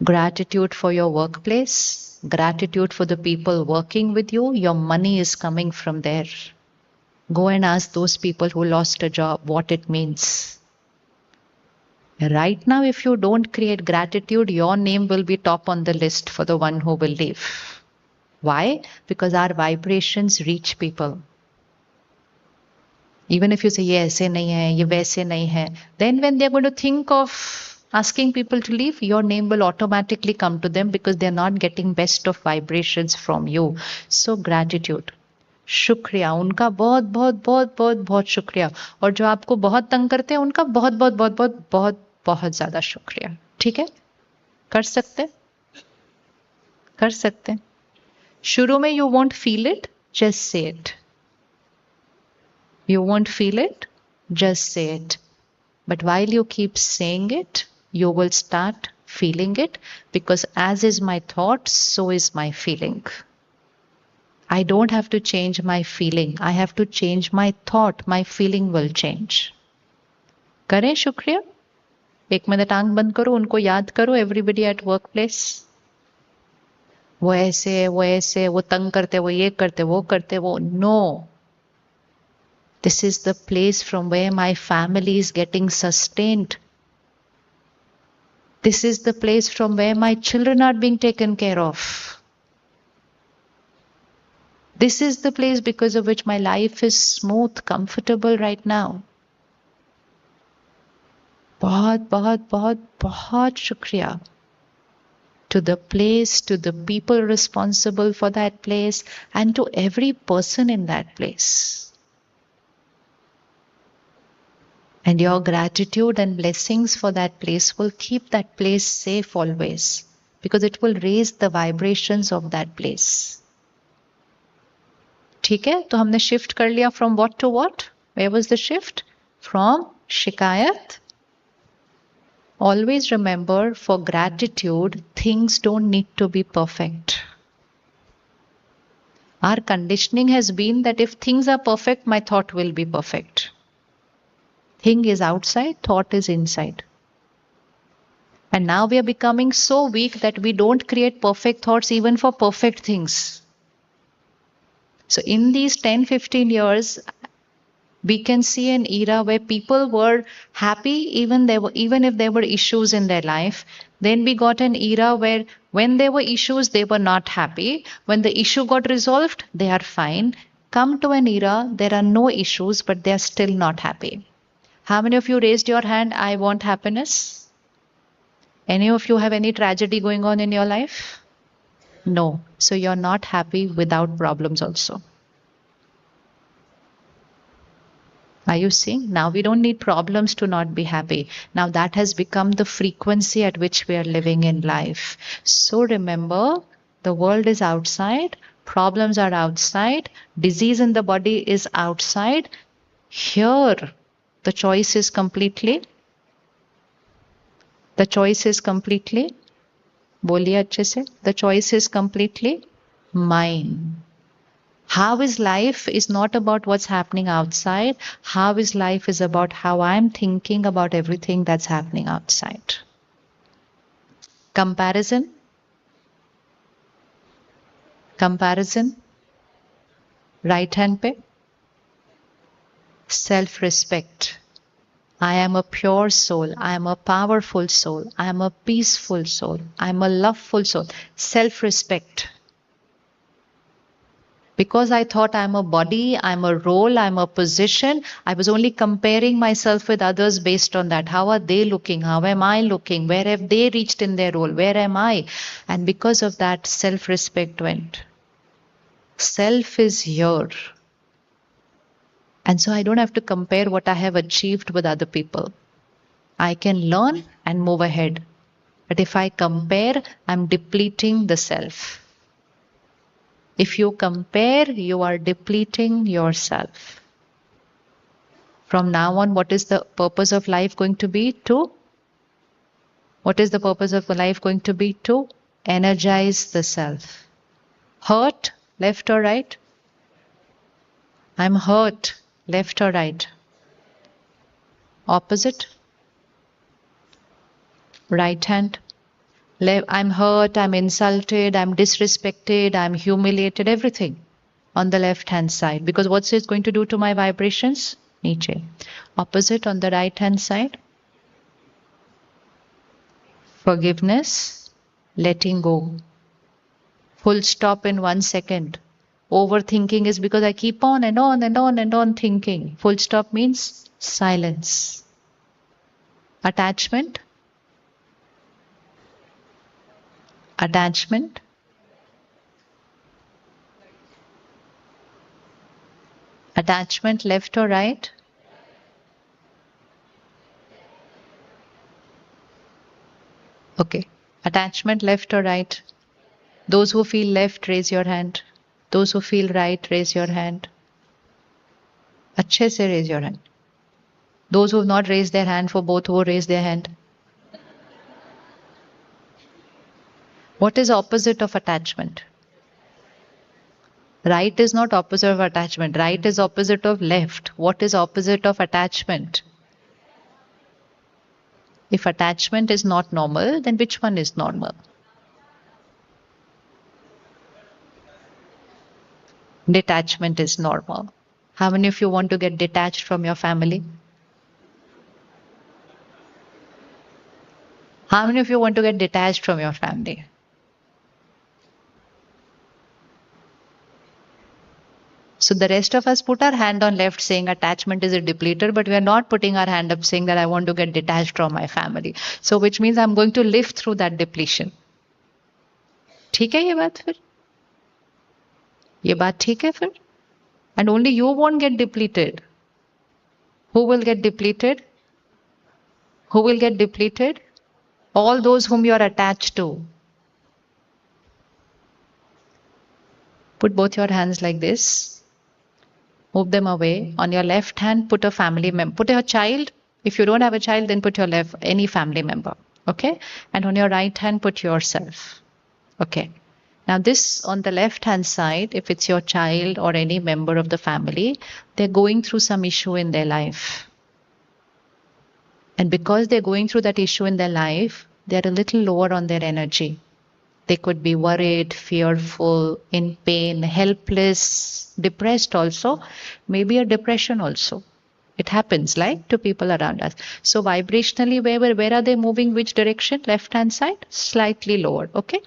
Gratitude for your workplace, gratitude for the people working with you. Your money is coming from there. Go and ask those people who lost a job what it means. Right now, if you don't create gratitude, your name will be top on the list for the one who will leave. Why? Because our vibrations reach people. Even if you say, ye aise nahi hai, ye waise nahi hai, then when they're going to think of asking people to leave, your name will automatically come to them because they're not getting best of vibrations from you. So gratitude. शुक्रिया, उनका बहुत बहुत बहुत बहुत बहुत शुक्रिया, और जो आपको बहुत तंग करते हैं उनका बहुत बहुत बहुत बहुत बहुत बहुत ज्यादा शुक्रिया. ठीक है, कर सकते कर सकते. शुरू में you won't feel it, just say it. You won't feel it, just say it. But while you keep saying it, you will start feeling it, because as is my thought, so is my feeling. I don't have to change my feeling. I have to change my thought. My feeling will change. करें शुक्रिया. 1 minute आंख बंद करो, उनको याद करो. Everybody at workplace. वो ऐसे, वो तंग करते, वो ये करते, वो करते, वो. No. This is the place from where my family is getting sustained. This is the place from where my children are being taken care of. This is the place because of which my life is smooth, comfortable right now. बहुत बहुत बहुत बहुत शुक्रिया to the place, to the people responsible for that place, and to every person in that place. And your gratitude and blessings for that place will keep that place safe always, because it will raise the vibrations of that place. ठीक है, तो हमने shift कर लिया from what to what? Where was the shift? From shikayat. Always remember, for gratitude, things don't need to be perfect. Our conditioning has been that if things are perfect, my thought will be perfect. Thing is outside, thought is inside. And now we are becoming so weak that we don't create perfect thoughts even for perfect things. So in these 10-15 years, we can see an era where people were happy even if there were issues in their life. Then we got an era where when there were issues, they were not happy. When the issue got resolved, they are fine. Come to an era, there are no issues, but they are still not happy. How many of you raised your hand, I want happiness? Any of you have any tragedy going on in your life? No. So you're not happy without problems also. Are you seeing? Now we don't need problems to not be happy. Now that has become the frequency at which we are living in life. So remember, the world is outside, problems are outside, disease in the body is outside. Here, the choice is completely, बोलिए अच्छे से, the choice is completely mine. How is life is not about what's happening outside. How is life is about how I'm thinking about everything that's happening outside. Comparison. Right hand pe. Self-respect. I am a pure soul. I am a powerful soul. I am a peaceful soul. I am a loveful soul. Self-respect. Because I thought I'm a body, I'm a role, I'm a position, I was only comparing myself with others based on that. How are they looking? How am I looking? Where have they reached in their role? Where am I? And because of that, self-respect went. Self is here. And so I don't have to compare what I have achieved with other people. I can learn and move ahead. But if I compare, I'm depleting the self. If you compare, you are depleting yourself. From now on, what is the purpose of life going to be? What is the purpose of life going to be? To energize the self. Hurt, left or right? I'm hurt, left or right? Opposite, right hand. I'm hurt, I'm insulted, I'm disrespected, I'm humiliated, everything on the left hand side. Because what's it going to do to my vibrations? Niche. Opposite on the right hand side. Forgiveness, letting go. Full stop in 1 second. Overthinking is because I keep on and on and on and on thinking. Full stop means silence. Attachment, attachment, attachment left or right? Okay. Attachment left or right? Those who feel left, raise your hand. Those who feel right, raise your hand. अच्छे से raise your hand. Those who have not raised their hand for both, who raise their hand. What is opposite of attachment? Right is not opposite of attachment. Right is opposite of left. What is opposite of attachment? If attachment is not normal, then which one is normal? Detachment is normal. How many of you want to get detached from your family? How many of you want to get detached from your family? So the rest of us put our hand on left saying attachment is a depleter, but we are not putting our hand up saying that I want to get detached from my family. So which means I'm going to live through that depletion. ठीक है ये बात फिर? ये बात ठीक है फिर? And only you won't get depleted. Who will get depleted? Who will get depleted? All those whom you are attached to. Put both your hands like this. Move them away. On your left hand, put a family member. Put your child. If you don't have a child, then put your left, any family member. Okay? And on your right hand, put yourself. Okay. Now this on the left hand side, if it's your child or any member of the family, they're going through some issue in their life. And because they're going through that issue in their life, they're a little lower on their energy. They could be worried, fearful, in pain, helpless, depressed also, maybe a depression also. It happens like to people around us. So vibrationally, where are they moving? Which direction? Left hand side? Slightly lower. Okay.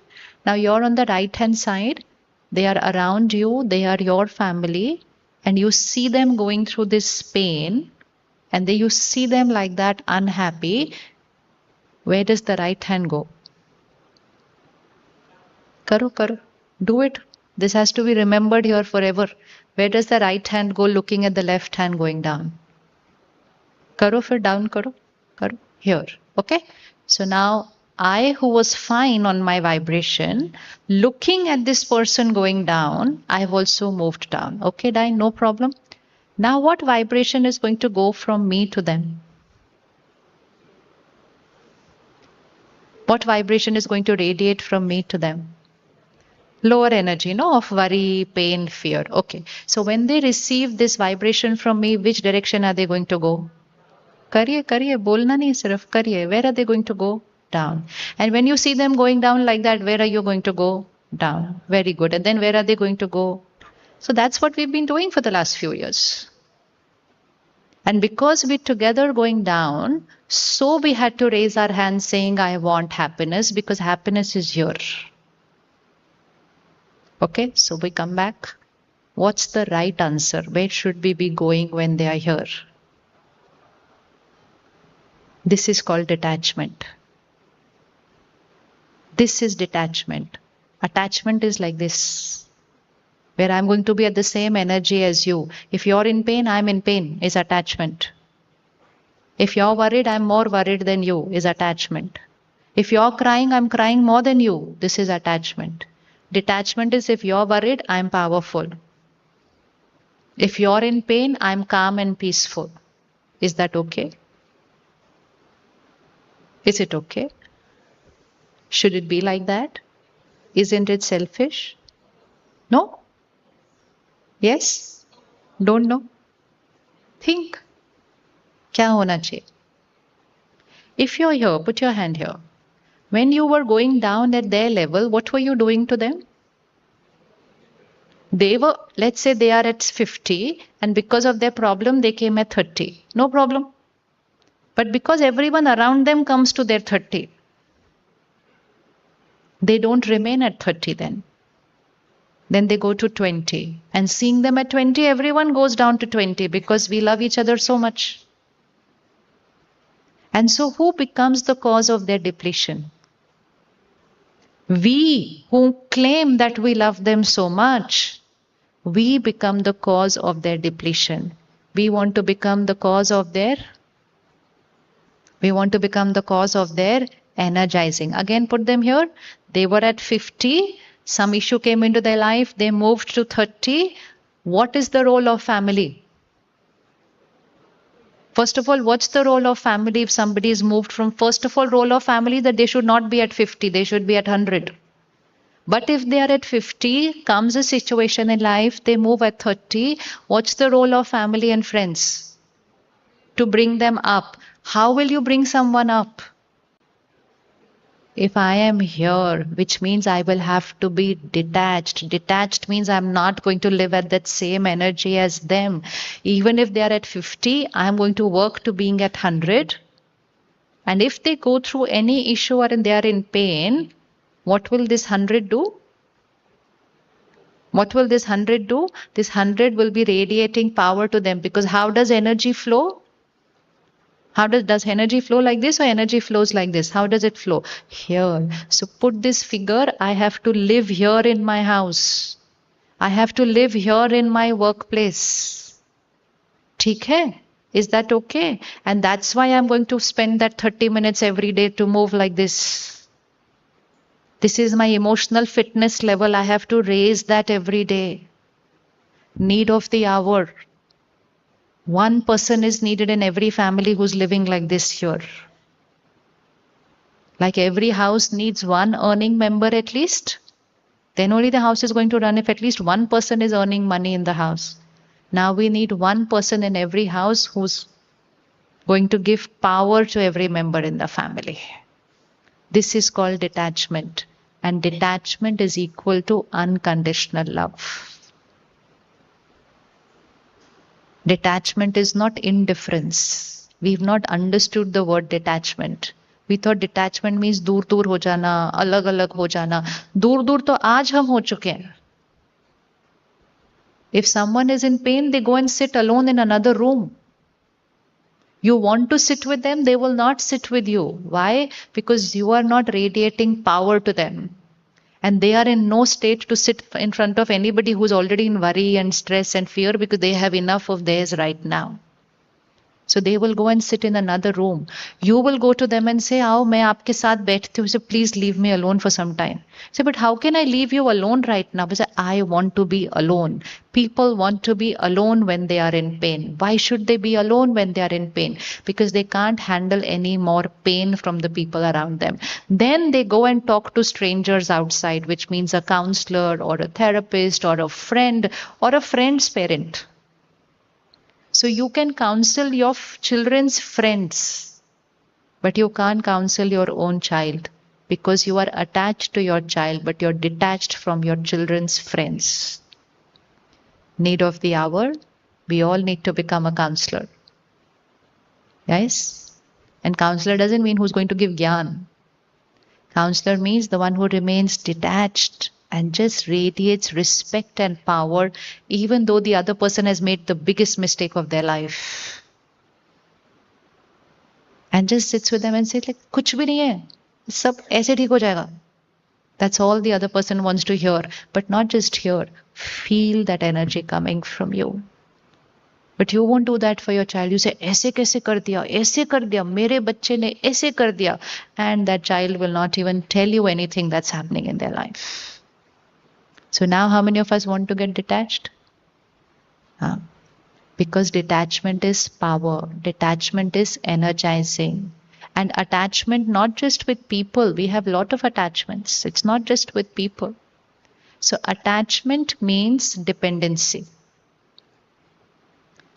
Now you're on the right hand side. They are around you. They are your family. And you see them going through this pain. And then you see them like that unhappy. Where does the right hand go? Karo, karo. Do it. This has to be remembered here forever. Where does the right hand go looking at the left hand going down? Karo, fir down karo. Karo. Here. Okay. So now I, who was fine on my vibration, looking at this person going down, I have also moved down. Okay, Dai, no problem. Now what vibration is going to go from me to them? What vibration is going to radiate from me to them? Lower energy, no, of worry, pain, fear. Okay. So when they receive this vibration from me, which direction are they going to go? Kariye, kariye, bolna nahi sirf kariye. Where are they going to go? Down. And when you see them going down like that, where are you going to go? Down. Very good. And then where are they going to go? So that's what we've been doing for the last few years. And because we're together going down, so we had to raise our hands saying, I want happiness, because happiness is here. Okay, so we come back. What's the right answer? Where should we be going when they are here? This is called detachment. This is detachment. Attachment is like this, where I'm going to be at the same energy as you. If you're in pain, I'm in pain, is attachment. If you're worried, I'm more worried than you, is attachment. If you're crying, I'm crying more than you, this is attachment. Detachment is if you're worried, I'm powerful. If you're in pain, I'm calm and peaceful. Is that okay? Is it okay? Should it be like that? Isn't it selfish? No? Yes? Don't know? Think. क्या होना चाहिए? If you're here, put your hand here. When you were going down at their level, what were you doing to them? They were, let's say they are at 50, and because of their problem, they came at 30. No problem. But because everyone around them comes to their 30, they don't remain at 30 then. Then they go to 20. And seeing them at 20, everyone goes down to 20 because we love each other so much. And so who becomes the cause of their depletion? We who claim that we love them so much, we become the cause of their depletion. We want to become the cause of their energizing. Again, put them here. They were at 50. Some issue came into their life. They moved to 30. What is the role of family? First of all, what's the role of family if somebody is moved from, first of all, role of family that they should not be at 50, they should be at 100. But if they are at 50, comes a situation in life, they move at 30, what's the role of family and friends? To bring them up. How will you bring someone up? If I am here, which means I will have to be detached. Detached means I'm not going to live at that same energy as them. Even if they are at 50, I'm going to work to being at 100. And if they go through any issue or they are in pain, what will this 100 do? What will this 100 do? This 100 will be radiating power to them, because how does energy flow? How does energy flow like this, or energy flows like this? How does it flow? Here. So put this figure, I have to live here in my house. I have to live here in my workplace. ठीक है? Is that okay? And that's why I'm going to spend that 30 minutes every day to move like this. This is my emotional fitness level. I have to raise that every day. Need of the hour. One person is needed in every family who's living like this here. Like every house needs one earning member at least. Then only the house is going to run if at least one person is earning money in the house. Now we need one person in every house who's going to give power to every member in the family. This is called detachment. And detachment is equal to unconditional love. Detachment is not indifference. We've not understood the word detachment. We thought detachment means दूर दूर हो जाना, अलग अलग हो जाना. दूर दूर तो आज हम हो चुके हैं. If someone is in pain, they go and sit alone in another room. You want to sit with them, they will not sit with you. Why? Because you are not radiating power to them. And they are in no state to sit in front of anybody who's already in worry and stress and fear, because they have enough of theirs right now. So they will go and sit in another room. You will go to them and say, "Aao, main aapke saath बैठती हूँ. So please leave me alone for some time." Say, "But how can I leave you alone right now?" Because I want to be alone. People want to be alone when they are in pain. Why should they be alone when they are in pain? Because they can't handle any more pain from the people around them. Then they go and talk to strangers outside, which means a counselor or a therapist or a friend or a friend's parent. So you can counsel your children's friends, but you can't counsel your own child, because you are attached to your child, but you're detached from your children's friends. Need of the hour, we all need to become a counselor. Yes? And counselor doesn't mean who's going to give gyan. Counselor means the one who remains detached and just radiates respect and power, even though the other person has made the biggest mistake of their life. And just sits with them and says, like, कुछ भी नहीं है, सब ऐसे ठीक हो जाएगा. That's all the other person wants to hear. But not just hear, feel that energy coming from you. But you won't do that for your child. You say, ऐसे कैसे कर दिया, मेरे बच्चे ने ऐसे कर दिया. And that child will not even tell you anything that's happening in their life. So now how many of us want to get detached? Because detachment is power. Detachment is energizing. And attachment not just with people. We have a lot of attachments. It's not just with people. So attachment means dependency.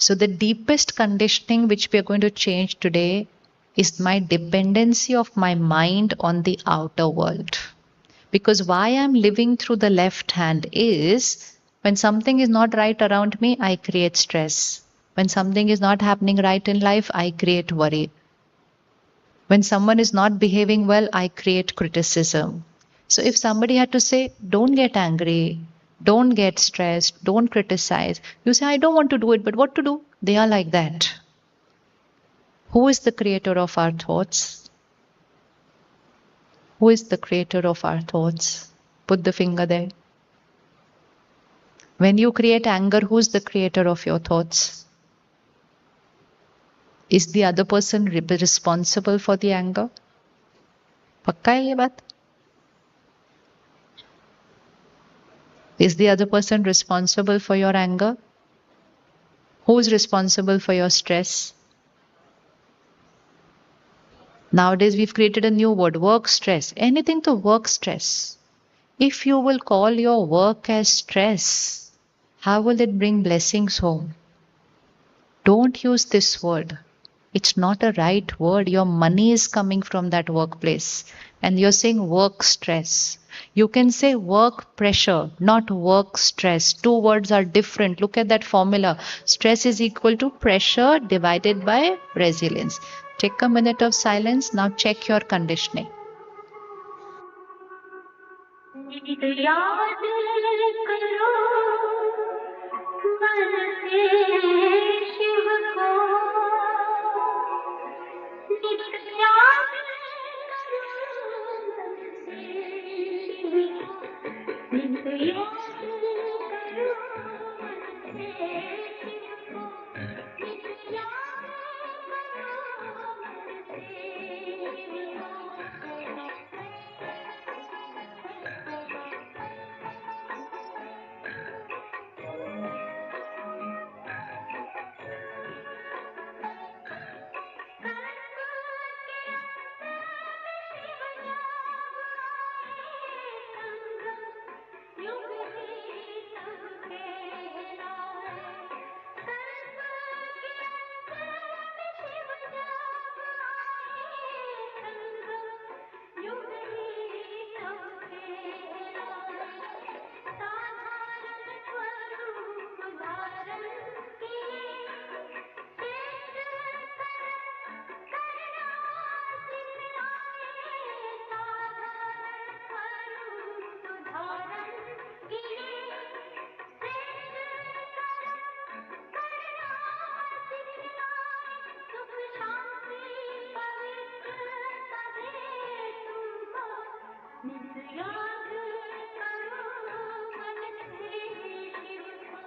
So the deepest conditioning which we are going to change today is my dependency of my mind on the outer world. Because why I'm living through the left hand is when something is not right around me, I create stress. When something is not happening right in life, I create worry. When someone is not behaving well, I create criticism. So if somebody had to say, don't get angry, don't get stressed, don't criticize, you say, I don't want to do it, but what to do? They are like that. Who is the creator of our thoughts? Who is the creator of our thoughts? Put the finger there. When you create anger, who's the creator of your thoughts? Is the other person responsible for the anger? पक्का है ये बात? Is the other person responsible for your anger? Who's responsible for your stress? Nowadays we've created a new word, work stress. Anything to work stress. If you will call your work as stress, how will it bring blessings home? Don't use this word. It's not a right word. Your money is coming from that workplace. And you're saying work stress. You can say work pressure, not work stress. Two words are different. Look at that formula. Stress is equal to pressure divided by resilience. Take a minute of silence. Now check your conditioning. याद करो मन से शिव को नित याद करो मन से शिव को नित याद करो मन से शिव को नित याद करो मन से शिव को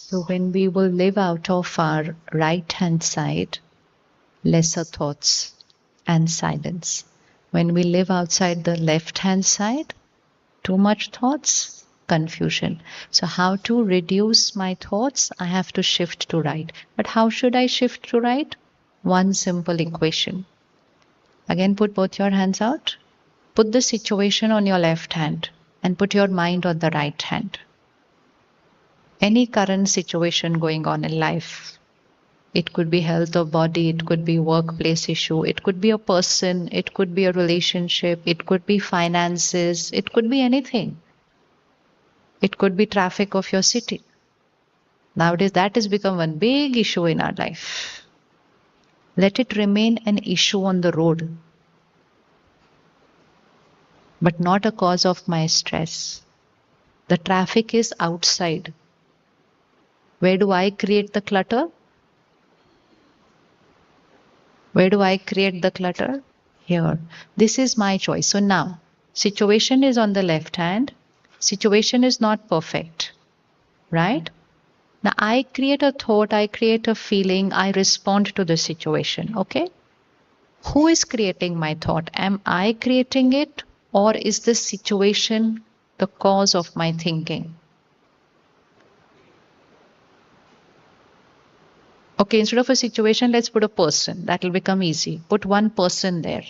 So when we will live out of our right hand side, lesser thoughts and silence. When we live outside the left-hand side, too much thoughts, confusion. So how to reduce my thoughts? I have to shift to right. But how should I shift to right? One simple equation. Again, put both your hands out. Put the situation on your left hand and put your mind on the right hand. Any current situation going on in life. It could be health of body, it could be workplace issue, it could be a person, it could be a relationship, it could be finances, it could be anything. It could be traffic of your city. Nowadays, that has become one big issue in our life. Let it remain an issue on the road, but not a cause of my stress. The traffic is outside. Where do I create the clutter? Where do I create the clutter? Here. This is my choice. So now, situation is on the left hand. Situation is not perfect, right? Now I create a thought, I create a feeling, I respond to the situation, okay? Who is creating my thought? Am I creating it, or is the situation the cause of my thinking? Okay, instead of a situation, let's put a person. That will become easy. Put one person there.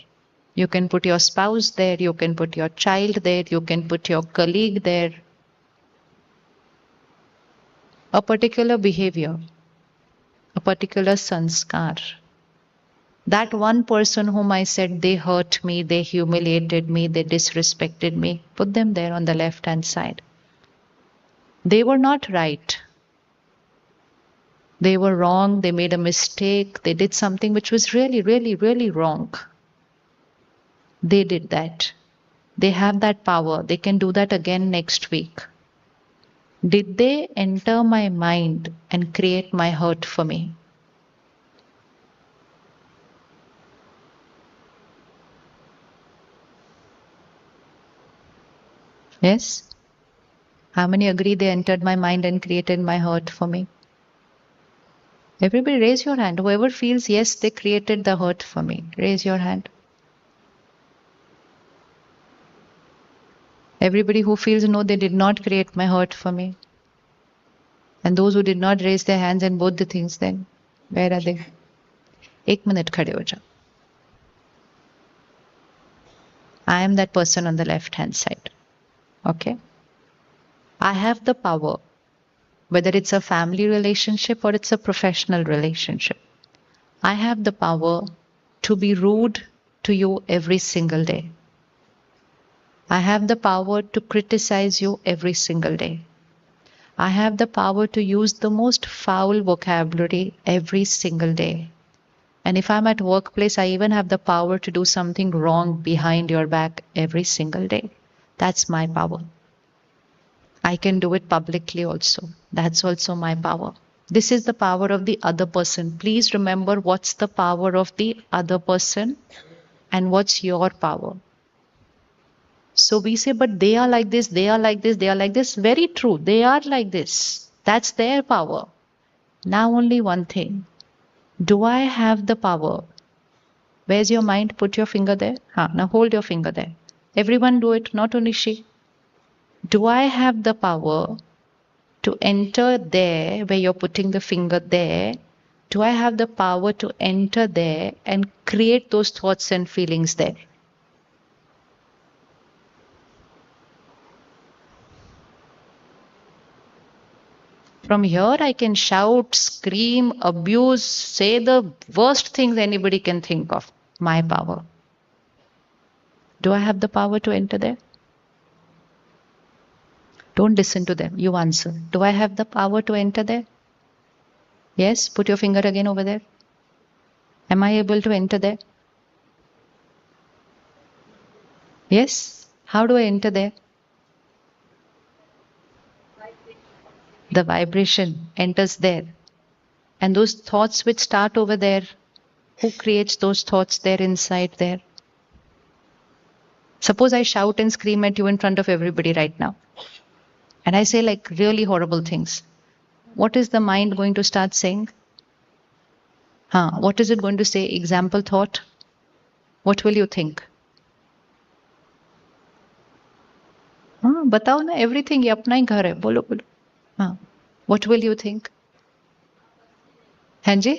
You can put your spouse there, you can put your child there, you can put your colleague there. A particular behavior, a particular sanskar. That one person whom I said they hurt me, they humiliated me, they disrespected me, put them there on the left hand side. They were not right. They were wrong, they made a mistake, they did something which was really, really, really wrong. They did that. They have that power. They can do that again next week. Did they enter my mind and create my hurt for me? Yes? How many agree they entered my mind and created my hurt for me? Everybody raise your hand. Whoever feels yes, they created the hurt for me. Raise your hand. Everybody who feels no, they did not create my hurt for me. And those who did not raise their hands and both the things, then where are they? 1 minute खड़े हो जाओ. I am that person on the left hand side. Okay? I have the power, whether it's a family relationship or it's a professional relationship. I have the power to be rude to you every single day. I have the power to criticize you every single day. I have the power to use the most foul vocabulary every single day. And if I'm at workplace, I even have the power to do something wrong behind your back every single day. That's my power. I can do it publicly also. That's also my power. This is the power of the other person. Please remember what's the power of the other person and what's your power. So we say, but they are like this, they are like this, they are like this. Very true. They are like this. That's their power. Now only one thing. Do I have the power? Where's your mind? Put your finger there. Now hold your finger there. Everyone do it, not only she. Do I have the power to enter there where you're putting the finger there? Do I have the power to enter there and create those thoughts and feelings there? From here, I can shout, scream, abuse, say the worst things anybody can think of. My power. Do I have the power to enter there? Don't listen to them. You answer. Do I have the power to enter there? Yes? Put your finger again over there. Am I able to enter there? Yes? How do I enter there? The vibration enters there. And those thoughts which start over there, who creates those thoughts there inside there? Suppose I shout and scream at you in front of everybody right now. And I say like really horrible things. What is the mind going to start saying? What is it going to say? Example thought. What will you think? बताओ ना, everything, ये अपना ही घर है, बोलो बोलो. हाँ, what will you think? हाँ जी,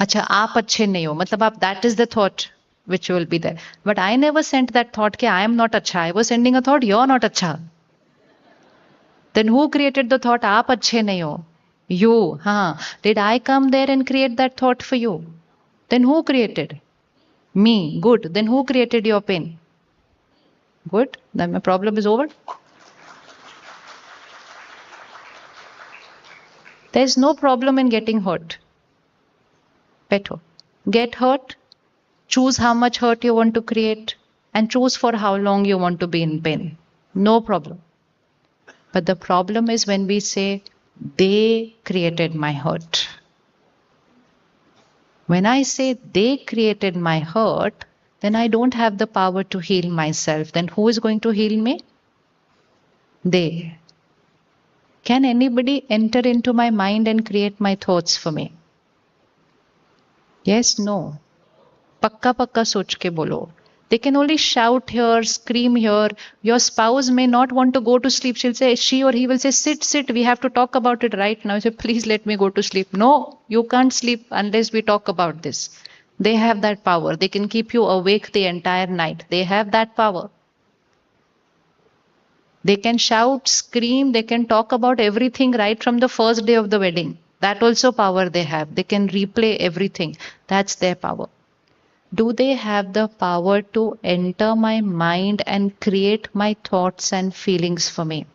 अच्छा आप अच्छे नहीं हो, मतलब आप, that is the thought which will be there. But I never sent that thought कि I am not अच्छा. I was sending a thought you're not अच्छा. Then who created the thought आप अच्छे नहीं हो? You. हाँ. Did I come there and create that thought for you? Then who created? Me. Good. Then who created your pain? Good. Then my problem is over. There is no problem in getting hurt. Better. Get hurt. Choose how much hurt you want to create and choose for how long you want to be in pain. No problem. But the problem is when we say, they created my hurt. When I say they created my hurt, then I don't have the power to heal myself. Then who is going to heal me? They. Can anybody enter into my mind and create my thoughts for me? Yes, no. Pakka pakka soch ke bolo. They can only shout here, scream here. Your spouse may not want to go to sleep. She or he will say, sit, sit. We have to talk about it right now. You say, please let me go to sleep. No, you can't sleep unless we talk about this. They have that power. They can keep you awake the entire night. They have that power. They can shout, scream. They can talk about everything right from the first day of the wedding. That also power they have. They can replay everything. That's their power. Do they have the power to enter my mind and create my thoughts and feelings for me?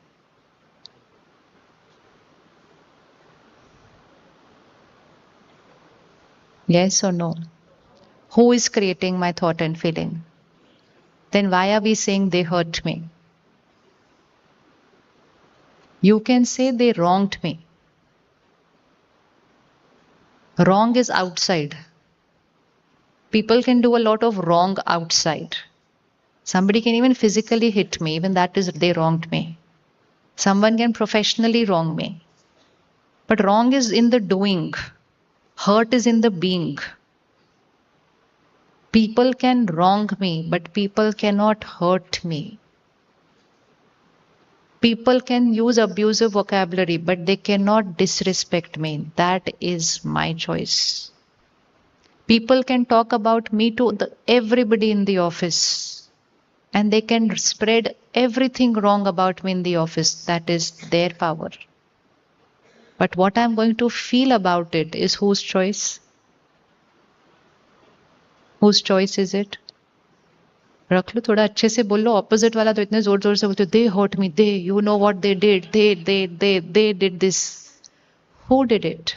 Yes or no? Who is creating my thought and feeling? Then why are we saying they hurt me? You can say they wronged me. Wrong is outside. People can do a lot of wrong outside. Somebody can even physically hit me, even that is they wronged me. Someone can professionally wrong me. But wrong is in the doing. Hurt is in the being. People can wrong me, but people cannot hurt me. People can use abusive vocabulary, but they cannot disrespect me. That is my choice. People can talk about me to everybody in the office, and they can spread everything wrong about me in the office. That is their power. But what I'm going to feel about it is whose choice? Whose choice is it? रख लो, थोड़ा अच्छे से बोलो. Opposite वाला तो इतने जोर जोर से बोलते, they hurt me, they, you know what they did, they did this. Who did it?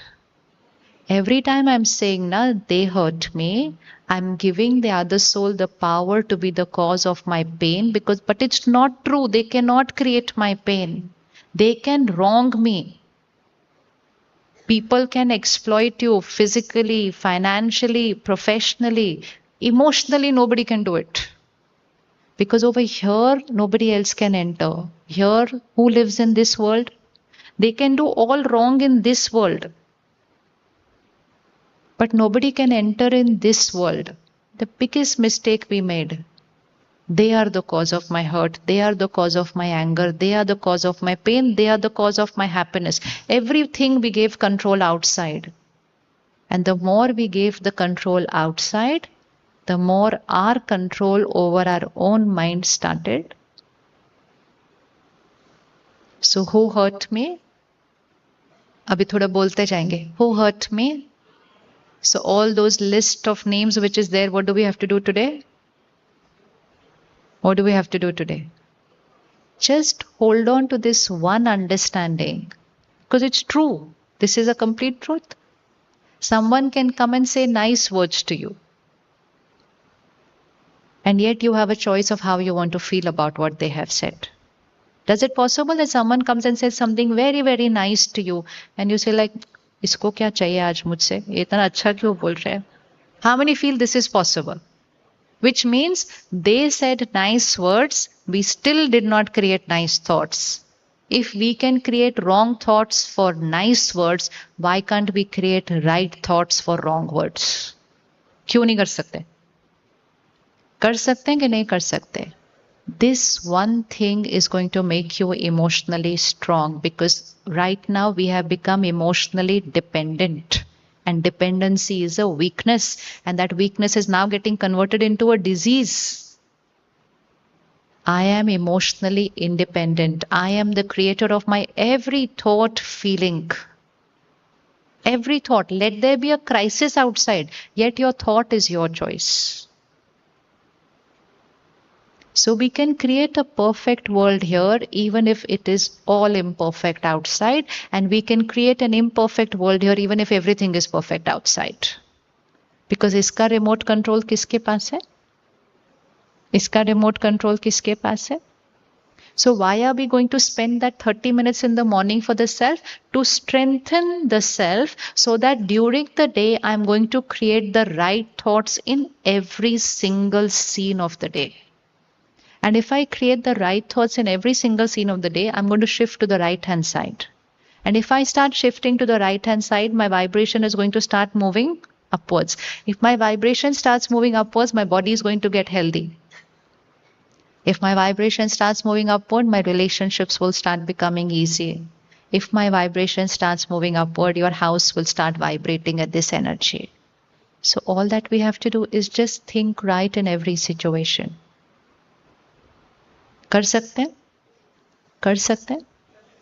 Every time I'm saying, na, they hurt me, I'm giving the other soul the power to be the cause of my pain, but it's not true. They cannot create my pain. They can wrong me. People can exploit you physically, financially, professionally, emotionally. Nobody can do it. Because over here, nobody else can enter. Here, who lives in this world? They can do all wrong in this world. But nobody can enter in this world. The biggest mistake we made. They are the cause of my hurt. They are the cause of my anger. They are the cause of my pain. They are the cause of my happiness. Everything we gave control outside. And the more we gave the control outside, the more our control over our own mind started. So who hurt me? अभी थोड़ा बोलते जाएंगे. Who hurt me? So all those list of names which is there, what do we have to do today? What do we have to do today? Just hold on to this one understanding, because it's true. This is a complete truth. Someone can come and say nice words to you, and yet you have a choice of how you want to feel about what they have said. Does it possible that someone comes and says something very, very nice to you, and you say like, इसको क्या चाहिए आज मुझसे? ये इतना अच्छा क्यों बोल रहे हैं? How many feel this is possible? Which means they said nice words, we still did not create nice thoughts. If we can create wrong thoughts for nice words, why can't we create right thoughts for wrong words? क्यों नहीं कर सकते? कर सकते हैं कि नहीं कर सकते? This one thing is going to make you emotionally strong, because right now we have become emotionally dependent. And dependency is a weakness, and that weakness is now getting converted into a disease. I am emotionally independent. I am the creator of my every thought, feeling. Every thought. Let there be a crisis outside, yet your thought is your choice. So we can create a perfect world here, even if it is all imperfect outside, and we can create an imperfect world here, even if everything is perfect outside. Because इसका remote control किसके पास है? इसका remote control किसके पास है? So why are we going to spend that 30 minutes in the morning for the self? To strengthen the self, so that during the day I'm going to create the right thoughts in every single scene of the day. And if I create the right thoughts in every single scene of the day, I'm going to shift to the right hand side. And if I start shifting to the right hand side, my vibration is going to start moving upwards. If my vibration starts moving upwards, my body is going to get healthy. If my vibration starts moving upward, my relationships will start becoming easy. If my vibration starts moving upward, your house will start vibrating at this energy. So all that we have to do is just think right in every situation. कर सकते हैं? कर सकते हैं?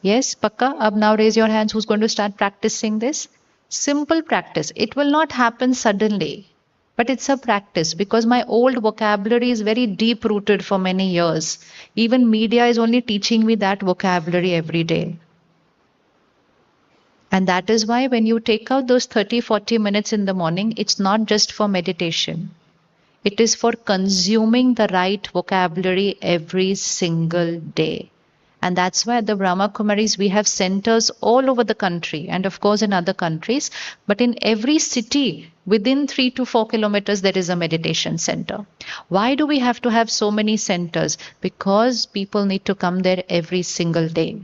Yes, Pakka. Ab now raise your hands. Who's going to start practicing this? Simple practice. It will not happen suddenly, but it's a practice, because my old vocabulary is very deep rooted for many years. Even media is only teaching me that vocabulary every day. And that is why when you take out those 30-40 minutes in the morning, it's not just for meditation. It is for consuming the right vocabulary every single day. And that's why at the Brahma Kumaris we have centers all over the country, and of course in other countries. But in every city within 3 to 4 kilometers there is a meditation center. Why do we have to have so many centers? Because people need to come there every single day.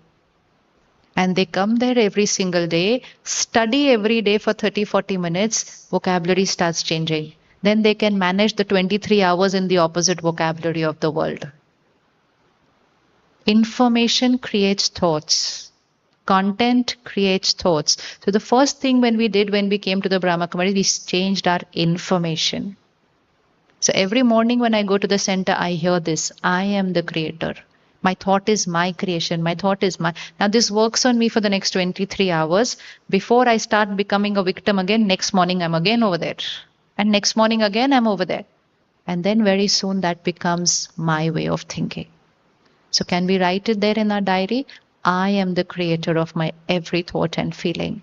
And they come there every single day, study every day for 30-40 minutes, vocabulary starts changing. Then they can manage the 23 hours in the opposite vocabulary of the world. Information creates thoughts. Content creates thoughts. So the first thing when we did when we came to the Brahma Kumaris, we changed our information. So every morning when I go to the center, I hear this: I am the creator. My thought is my creation. My thought is my. Now this works on me for the next 23 hours. Before I start becoming a victim again, next morning I'm again over there. And next morning again I'm over there. And then very soon that becomes my way of thinking. So can we write it there in our diary? I am the creator of my every thought and feeling.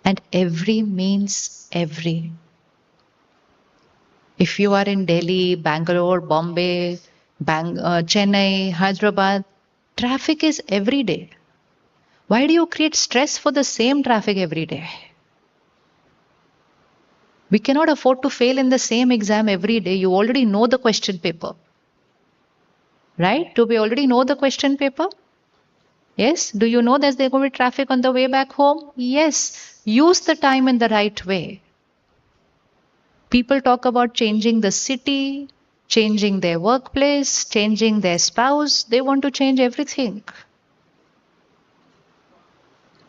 And every means every. If you are in Delhi, Bangalore, Bombay, Chennai, Hyderabad, traffic is every day. Why do you create stress for the same traffic every day? We cannot afford to fail in the same exam every day. You already know the question paper. Right? Do we already know the question paper? Yes. Do you know that there's going to be traffic on the way back home? Yes. Use the time in the right way. People talk about changing the city, changing their workplace, changing their spouse. They want to change everything.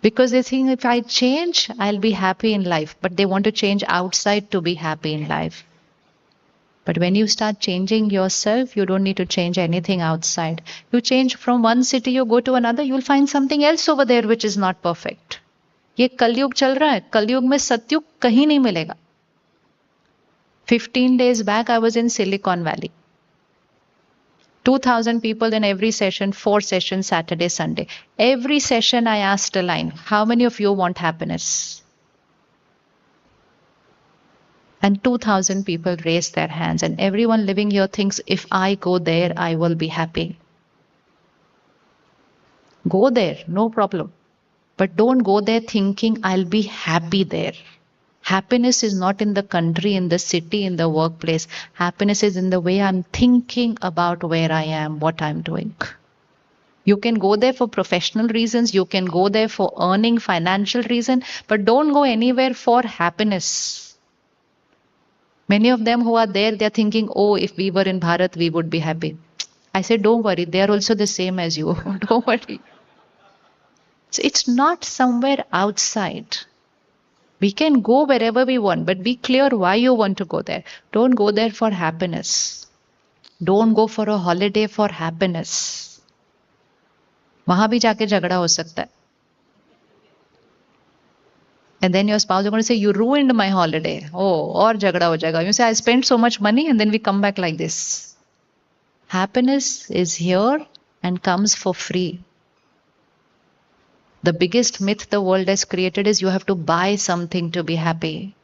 Because they think if I change, I'll be happy in life. But they want to change outside to be happy in life. But when you start changing yourself, you don't need to change anything outside. You change from one city, you go to another, you'll find something else over there which is not perfect. ये कलयुग चल रहा है. कलयुग में सतयुग कहीं नहीं मिलेगा. 15 days back, I was in Silicon Valley. 2,000 people in every session, 4 sessions, Saturday, Sunday. Every session I asked a line, how many of you want happiness? And 2,000 people raised their hands, and everyone living here thinks, if I go there, I will be happy. Go there, no problem. But don't go there thinking I'll be happy there. Happiness is not in the country, in the city, in the workplace. Happiness is in the way I'm thinking about where I am, what I'm doing. You can go there for professional reasons, you can go there for earning, financial reason, but don't go anywhere for happiness. Many of them who are there, they are thinking, oh, if we were in Bharat, we would be happy. I said, don't worry, they are also the same as you. Don't worry. So it's not somewhere outside. We can go wherever we want, but be clear why you want to go there. Don't go there for happiness. Don't go for a holiday for happiness. वहां भी जाके झगड़ा हो सकता है. And then your spouse is going to say, you ruined my holiday. Oh, और झगड़ा हो जाएगा. You say, I spent so much money, and then we come back like this. Happiness is here and comes for free. The biggest myth the world has created is you have to buy something to be happy.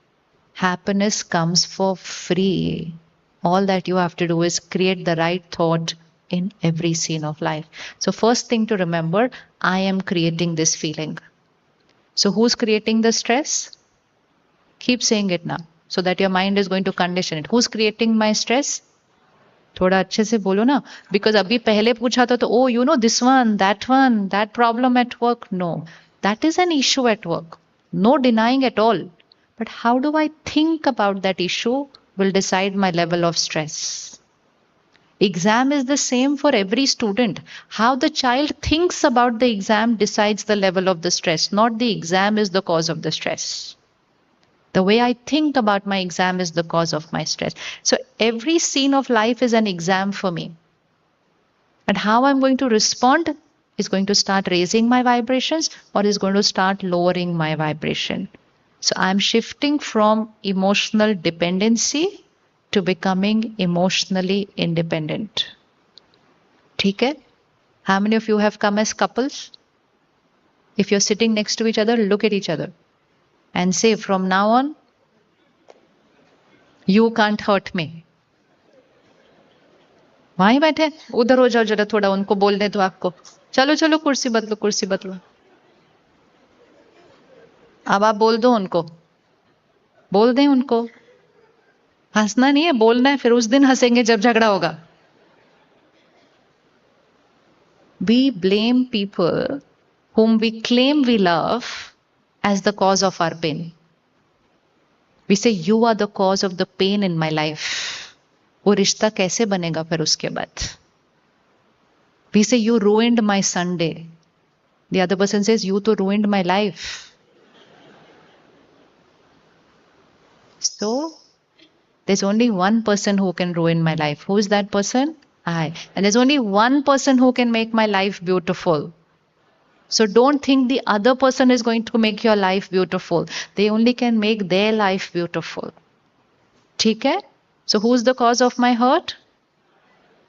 Happiness comes for free. All that you have to do is create the right thought in every scene of life. So, first thing to remember, I am creating this feeling. So, who's creating the stress? Keep saying it now so that your mind is going to condition it. Who's creating my stress? थोड़ा अच्छे से बोलो ना, because अभी पहले पूछा था तो oh you know this one, that problem at work. No, that is an issue at work. No denying at all. But how do I think about that issue will decide my level of stress. Exam is the same for every student. How the child thinks about the exam decides the level of the stress, not the exam is the cause of the stress. The way I think about my exam is the cause of my stress. So every scene of life is an exam for me. And how I'm going to respond is going to start raising my vibrations or is going to start lowering my vibration. So I'm shifting from emotional dependency to becoming emotionally independent. ठीक है? How many of you have come as couples? If you're sitting next to each other, look at each other. And say from now on, you can't hurt me. वहीं बैठे उधर हो जाओ जरा थोड़ा उनको बोलने दो आपको चलो चलो कुर्सी बदलो अब आप बोल दो उनको बोल दें उनको हंसना नहीं है बोलना है फिर उस दिन हंसेंगे जब झगड़ा होगा We blame people whom we claim we love as the cause of our pain. We say you are the cause of the pain in my life. वो रिश्ता कैसे बनेगा फिर उसके बाद? We say you ruined my Sunday. The other person says you too ruined my life. So there's only one person who can ruin my life. Who is that person? I. And there's only one person who can make my life beautiful. So don't think the other person is going to make your life beautiful. They only can make their life beautiful. ठीक है? So who's the cause of my hurt?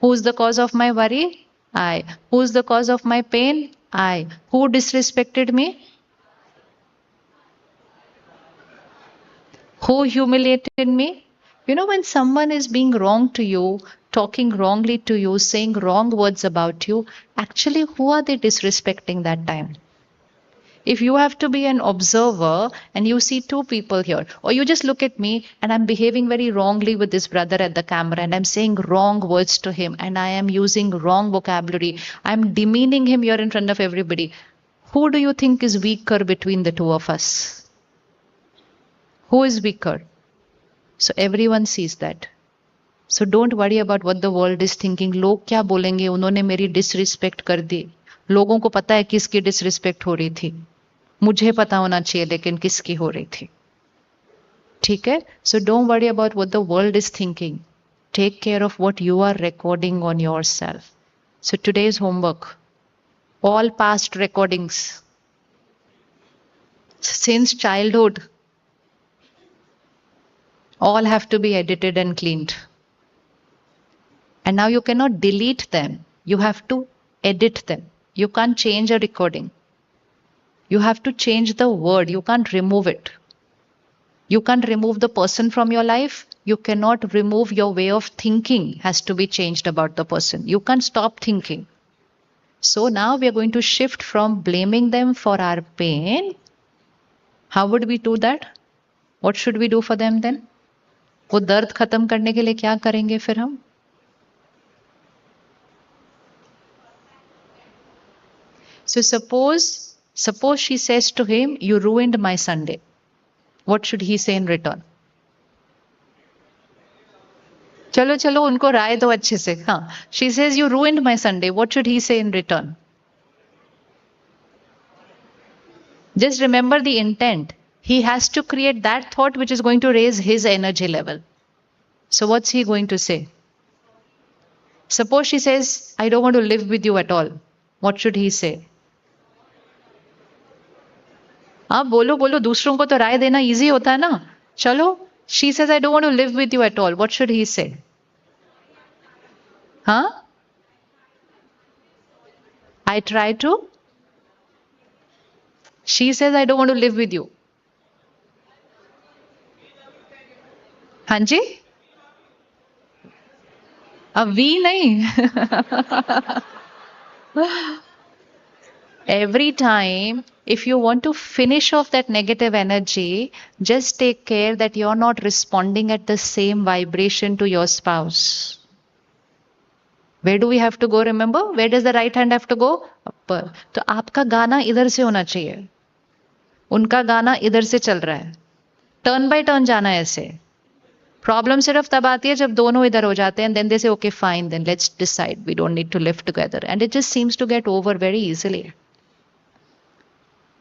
Who's the cause of my worry? I. Who's the cause of my pain? I. Who disrespected me? Who humiliated me? You know, when someone is being wrong to you, talking wrongly to you, saying wrong words about you, actually, who are they disrespecting that time? If you have to be an observer and you see two people here, or you just look at me and I'm behaving very wrongly with this brother at the camera and I'm saying wrong words to him and I am using wrong vocabulary, I'm demeaning him here in front of everybody. Who do you think is weaker between the two of us? Who is weaker? So everyone sees that. So don't worry about what the world is thinking. लोग क्या बोलेंगे उन्होंने मेरी disrespect कर दी लोगों को पता है किसकी डिसरिस्पेक्ट हो रही थी मुझे पता होना चाहिए लेकिन किसकी हो रही थी ठीक है So don't worry about what the world is thinking. Take care of what you are recording on yourself. So today's homework, all past recordings since childhood, all have to be edited and cleaned. And now you cannot delete them. You have to edit them. You can't change a recording. You have to change the word. You can't remove it. You can't remove the person from your life. You cannot remove your way of thinking has to be changed about the person. You can't stop thinking. So now we are going to shift from blaming them for our pain. How would we do that? What should we do for them then? वो दर्द खत्म करने के लिए क्या करेंगे फिर हम? So suppose she says to him, you ruined my Sunday. What should he say in return? चलो चलो उनको राय दो अच्छे से. हाँ, she says you ruined my Sunday. What should he say in return? Just remember the intent. He has to create that thought which is going to raise his energy level. So what's he going to say? Suppose she says, I don't want to live with you at all. What should he say? हाँ बोलो बोलो, दूसरों को तो राय देना easy होता है ना. चलो, she says I don't want to live with you at all. What should he say? हाँ, I try to. She says I don't want to live with you. हाँ जी, अब वी नहीं. Every time, if you want to finish off that negative energy, just take care that you're not responding at the same vibration to your spouse. Where do we have to go? Remember, where does the right hand have to go? Upper. तो आपका गाना इधर से होना चाहिए, उनका गाना इधर से चल रहा है. टर्न बाय टर्न जाना है ऐसे. प्रॉब्लम सिर्फ तब आती है जब दोनों इधर हो जाते हैं, and then they say okay fine, then let's decide we don't need to live together, and it just seems to get over very easily.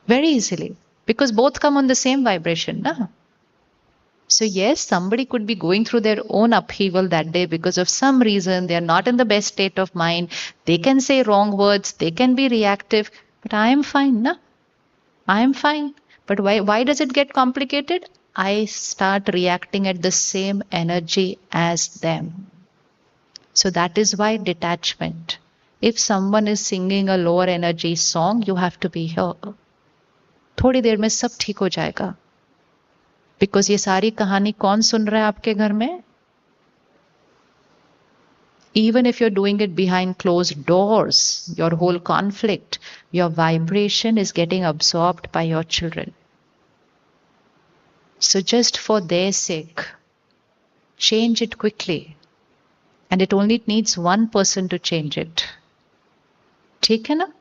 Very easily, because both come on the same vibration, na? So yes, somebody could be going through their own upheaval that day because of some reason. They are not in the best state of mind. They can say wrong words. They can be reactive. But I am fine, na? I am fine. But why does it get complicated? I start reacting at the same energy as them. So that is why detachment. If someone is singing a lower energy song, you have to be here. थोड़ी देर में सब ठीक हो जाएगा. Because ये सारी कहानी कौन सुन रहा है आपके घर में? Even if you're doing it behind closed doors, your whole conflict, your vibration is getting absorbed by your children. So just for their sake, change it quickly. And it only needs one person to change it. ठीक है ना?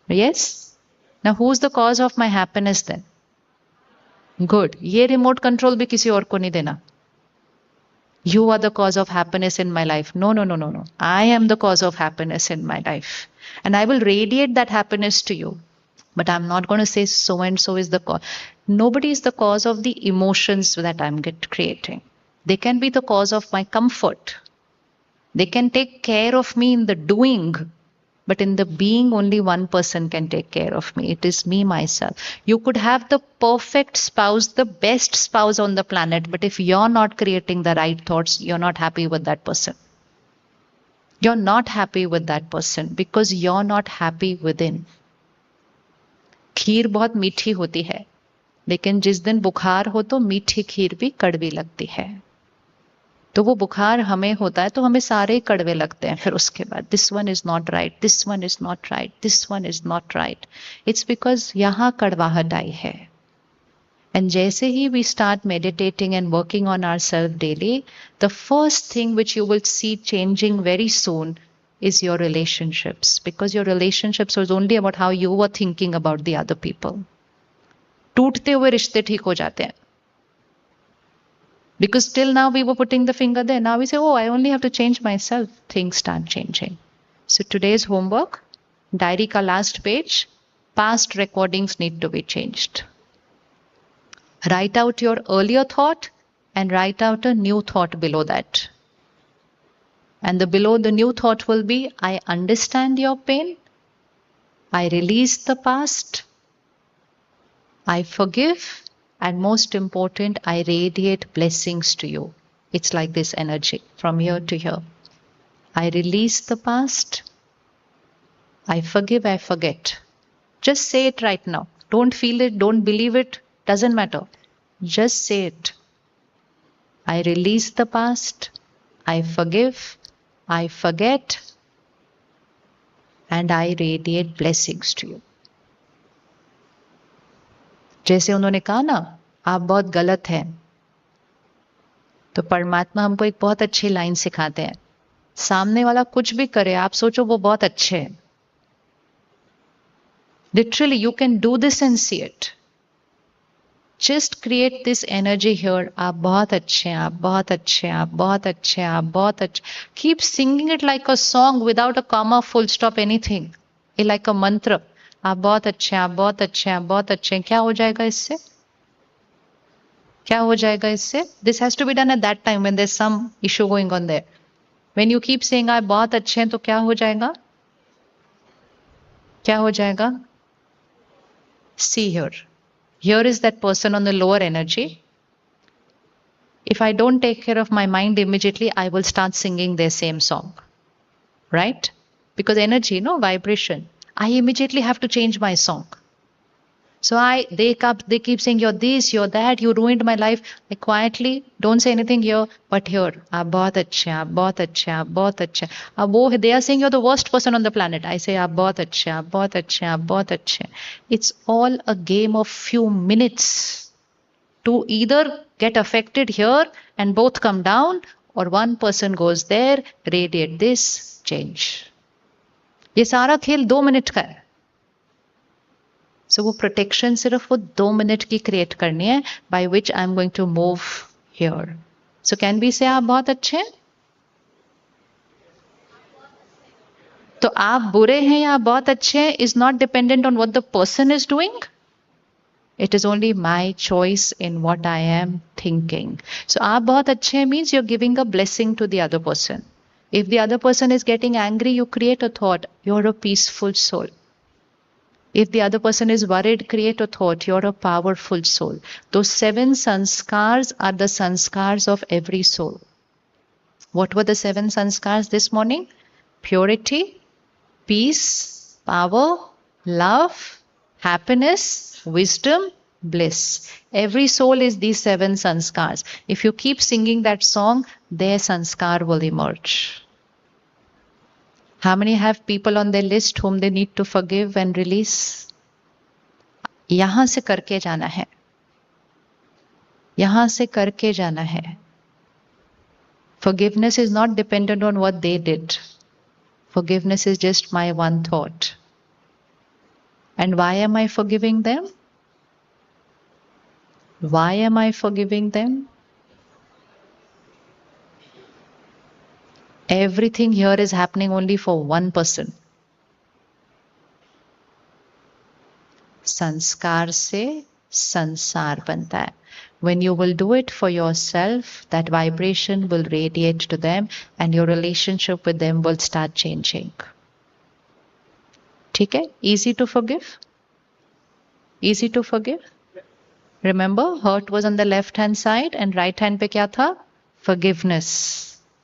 Yes? Now who's the cause of my happiness then? Good. ये remote control भी किसी और को नहीं देना. You are the cause of happiness in my life. No, no, no, no, no. I am the cause of happiness in my life. And I will radiate that happiness to you. But I'm not going to say so and so is the cause. Nobody is the cause of the emotions that I'm creating. They can be the cause of my comfort. They can take care of me in the doing. But in the being, only one person can take care of me. It is me, myself. You could have the perfect spouse, the best spouse on the planet, but if you're not creating the right thoughts, you're not happy with that person. You're not happy with that person because you're not happy within. खीर बहुत मीठी होती है, लेकिन जिस दिन बुखार हो तो मीठी खीर भी कड़वी लगती है. तो वो बुखार हमें होता है तो हमें सारे कड़वे लगते हैं. फिर उसके बाद this one is not right, this one is not right, this one is not right. It's because यहाँ कड़वाहट आई है. एंड जैसे ही we start meditating and working on our self daily, the first thing which you will see changing very soon is your relationships, because your relationships was only about how you were thinking about the other people. टूटते हुए रिश्ते ठीक हो जाते हैं. Because till now we were putting the finger there. Now we say, oh, I only have to change myself. Things start changing. So today's homework, diary ka last page, past recordings need to be changed. Write out your earlier thought and write out a new thought below that. And below the new thought will be, I understand your pain. I release the past. I forgive. And most important, I radiate blessings to you. It's like this energy from here to here. I release the past. I forgive, I forget. Just say it right now. Don't feel it, don't believe it. Doesn't matter. Just say it. I release the past. I forgive. I forget. And I radiate blessings to you. जैसे उन्होंने कहा ना, आप बहुत गलत हैं, तो परमात्मा हमको एक बहुत अच्छी लाइन सिखाते हैं. सामने वाला कुछ भी करे, आप सोचो वो बहुत अच्छे हैं. Literally you can do this and see it. Just create this energy here. आप बहुत अच्छे हैं, आप बहुत अच्छे हैं, आप बहुत अच्छे हैं, आप बहुत अच्छे. Keep singing it like a song without a comma, full stop, anything. Like a mantra. आप बहुत अच्छे हैं, आप बहुत अच्छे हैं, आप बहुत अच्छे हैं. क्या हो जाएगा इससे? क्या हो जाएगा इससे? This has to be done at that time when there's some issue going on there. When you keep saying आप बहुत अच्छे हैं, तो क्या हो जाएगा? क्या हो जाएगा? See here. Here is that person on the lower energy. If I don't take care of my mind immediately, I will start singing their same song. Right? Because energy, no vibration. I immediately have to change my song. So they keep saying you're this, you're that, you ruined my life. I quietly don't say anything here, but here, आप बहुत अच्छे हैं, आप बहुत अच्छे हैं, आप बहुत अच्छे हैं. अब वो they are saying you're the worst person on the planet. I say आप बहुत अच्छे हैं, आप बहुत अच्छे हैं, आप बहुत अच्छे हैं. It's all a game of few minutes to either get affected here and both come down, or one person goes there, radiate this, change. ये सारा खेल 2 मिनट का है. So वो प्रोटेक्शन सिर्फ वो 2 मिनट की क्रिएट करनी है, by which I am going to move here. So can we say आप बहुत अच्छे हैं? तो आप बुरे हैं या आप बहुत अच्छे हैं is not dependent on what the person is doing. It is only my choice in what I am thinking. So आप बहुत अच्छे हैं means you're giving a blessing to the other person. If the other person is getting angry, you create a thought, you're a peaceful soul. If the other person is worried, create a thought, you're a powerful soul. Those 7 sanskars are the sanskars of every soul. What were the 7 sanskars this morning? Purity, peace, power, love, happiness, wisdom, bliss. Every soul is these 7 sanskars. If you keep singing that song, their sanskar will emerge. How many have people on their list whom they need to forgive and release? यहां से करके जाना है. यहां से करके जाना है. Forgiveness is not dependent on what they did. Forgiveness is just my one thought. And why am I forgiving them? Why am I forgiving them? Everything here is happening only for one person. संस्कार से संसार बनता है. When you will do it for yourself, that vibration will radiate to them and your relationship with them will start changing. ठीक है? Easy to forgive? Easy to forgive? Remember, hurt was on the left hand side and right hand पे क्या था? Forgiveness.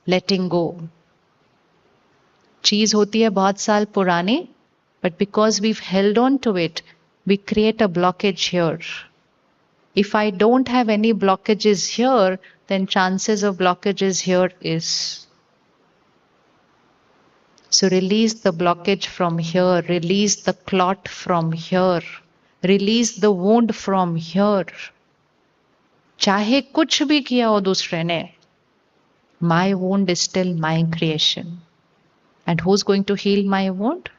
Letting go. चीज होती है बहुत साल पुरानी, but because we've held on to it, we create a blockage here. If I don't have any blockages here, then chances of blockages here is. So release the blockage from here, release the clot from here, release the wound from here. चाहे कुछ भी किया हो दूसरे ने, my wound is still my creation. And who's going to heal my wound?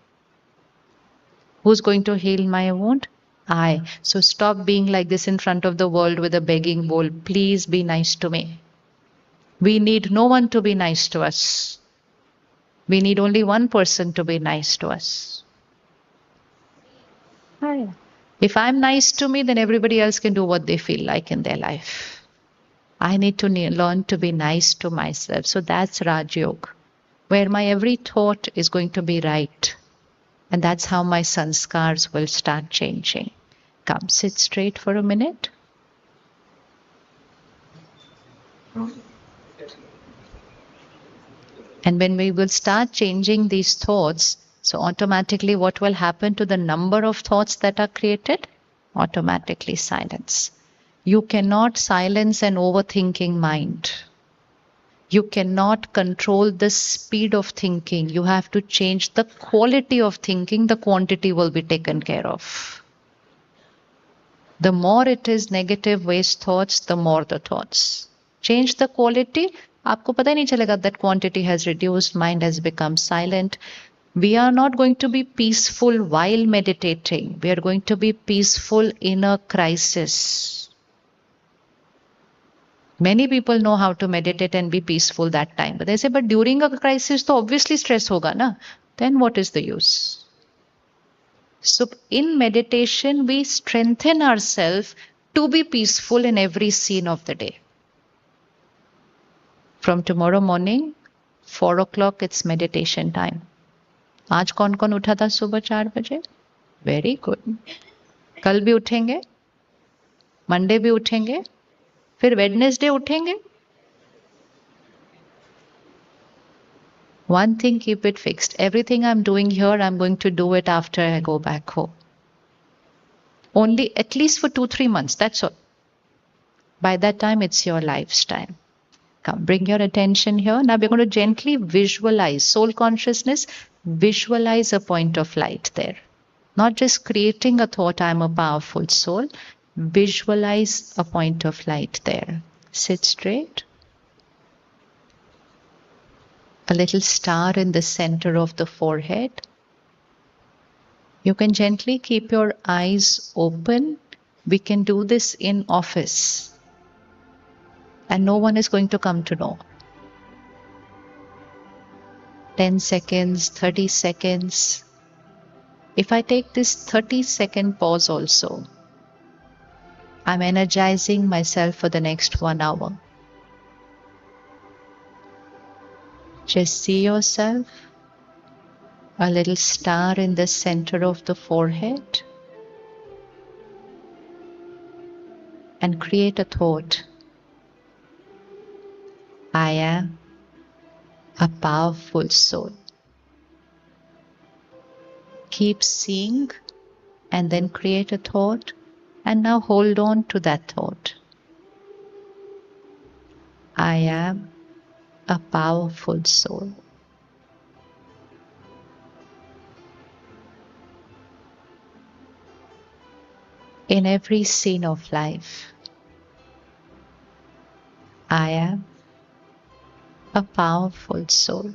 Who's going to heal my wound? I. So stop being like this in front of the world with a begging bowl. Please be nice to me. We need no one to be nice to us. We need only one person to be nice to us. If I'm nice to me, then everybody else can do what they feel like in their life. I need to learn to be nice to myself. So that's Raj Yoga, where my every thought is going to be right. And that's how my sanskars will start changing. Come, sit straight for a minute. And when we will start changing these thoughts, so automatically what will happen to the number of thoughts that are created? Automatically silence. You cannot silence an overthinking mind. You cannot control the speed of thinking. You have to change the quality of thinking. The quantity will be taken care of. The more it is negative waste thoughts, the more the thoughts. Change the quality. आपको पता ही नहीं चलेगा that quantity has reduced, mind has become silent. We are not going to be peaceful while meditating. We are going to be peaceful in a crisis. Many people know how to meditate and be peaceful that time. But they say, but during a crisis, तो obviously stress hoga na. Then what is the use? So in meditation, we strengthen ourselves to be peaceful in every scene of the day. From tomorrow morning, 4 o'clock, it's meditation time. आज कौन कौन उठा था सुबह 4 बजे? Very good. कल भी उठेंगे, मंडे भी उठेंगे, फिर वेडनेसडे उठेंगे. One thing, keep it fixed. Everything I'm doing here, I'm going to do it after I go back home. Only at least for 2-3 months, that's all. By that time, it's your lifestyle. Come, bring your attention here. Now we're going to gently visualize, soul consciousness, visualize a point of light there. Not just creating a thought, I'm a powerful soul. Visualize a point of light there. Sit straight. A little star in the center of the forehead. You can gently keep your eyes open. We can do this in office. And no one is going to come to know. 10 seconds, 30 seconds. If I take this 30-second pause also, I'm energizing myself for the next 1 hour. Just see yourself, a little star in the center of the forehead, and create a thought. I am a powerful soul. Keep seeing and then create a thought, and now hold on to that thought. I am a powerful soul. In every scene of life, I am a powerful soul.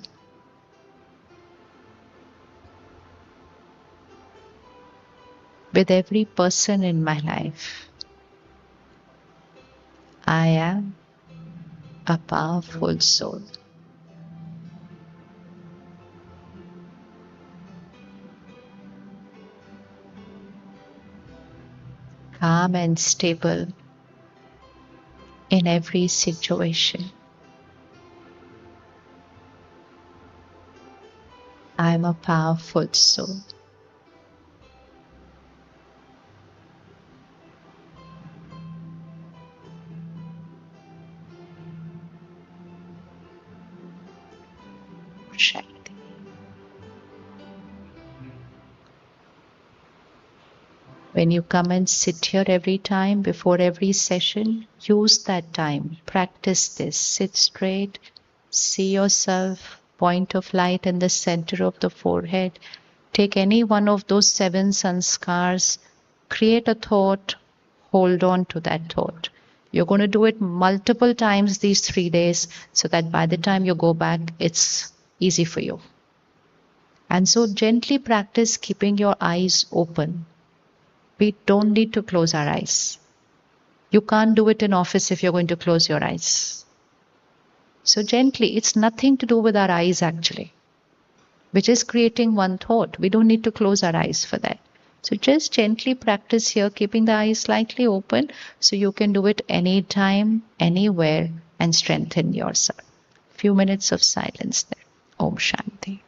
With every person in my life, I am a powerful soul. Calm and stable in every situation. I am a powerful soul. Shanti. When you come and sit here every time, before every session, use that time. Practice this. Sit straight. See yourself. Point of light in the center of the forehead. Take any one of those 7 sanskars. Create a thought. Hold on to that thought. You're going to do it multiple times these 3 days so that by the time you go back, it's easy for you. And so gently practice keeping your eyes open. We don't need to close our eyes. You can't do it in office if you're going to close your eyes. So gently, it's nothing to do with our eyes actually. We're just creating one thought. We don't need to close our eyes for that. So just gently practice here, keeping the eyes slightly open so you can do it anytime, anywhere, and strengthen yourself. Few minutes of silence there. Om Shanti.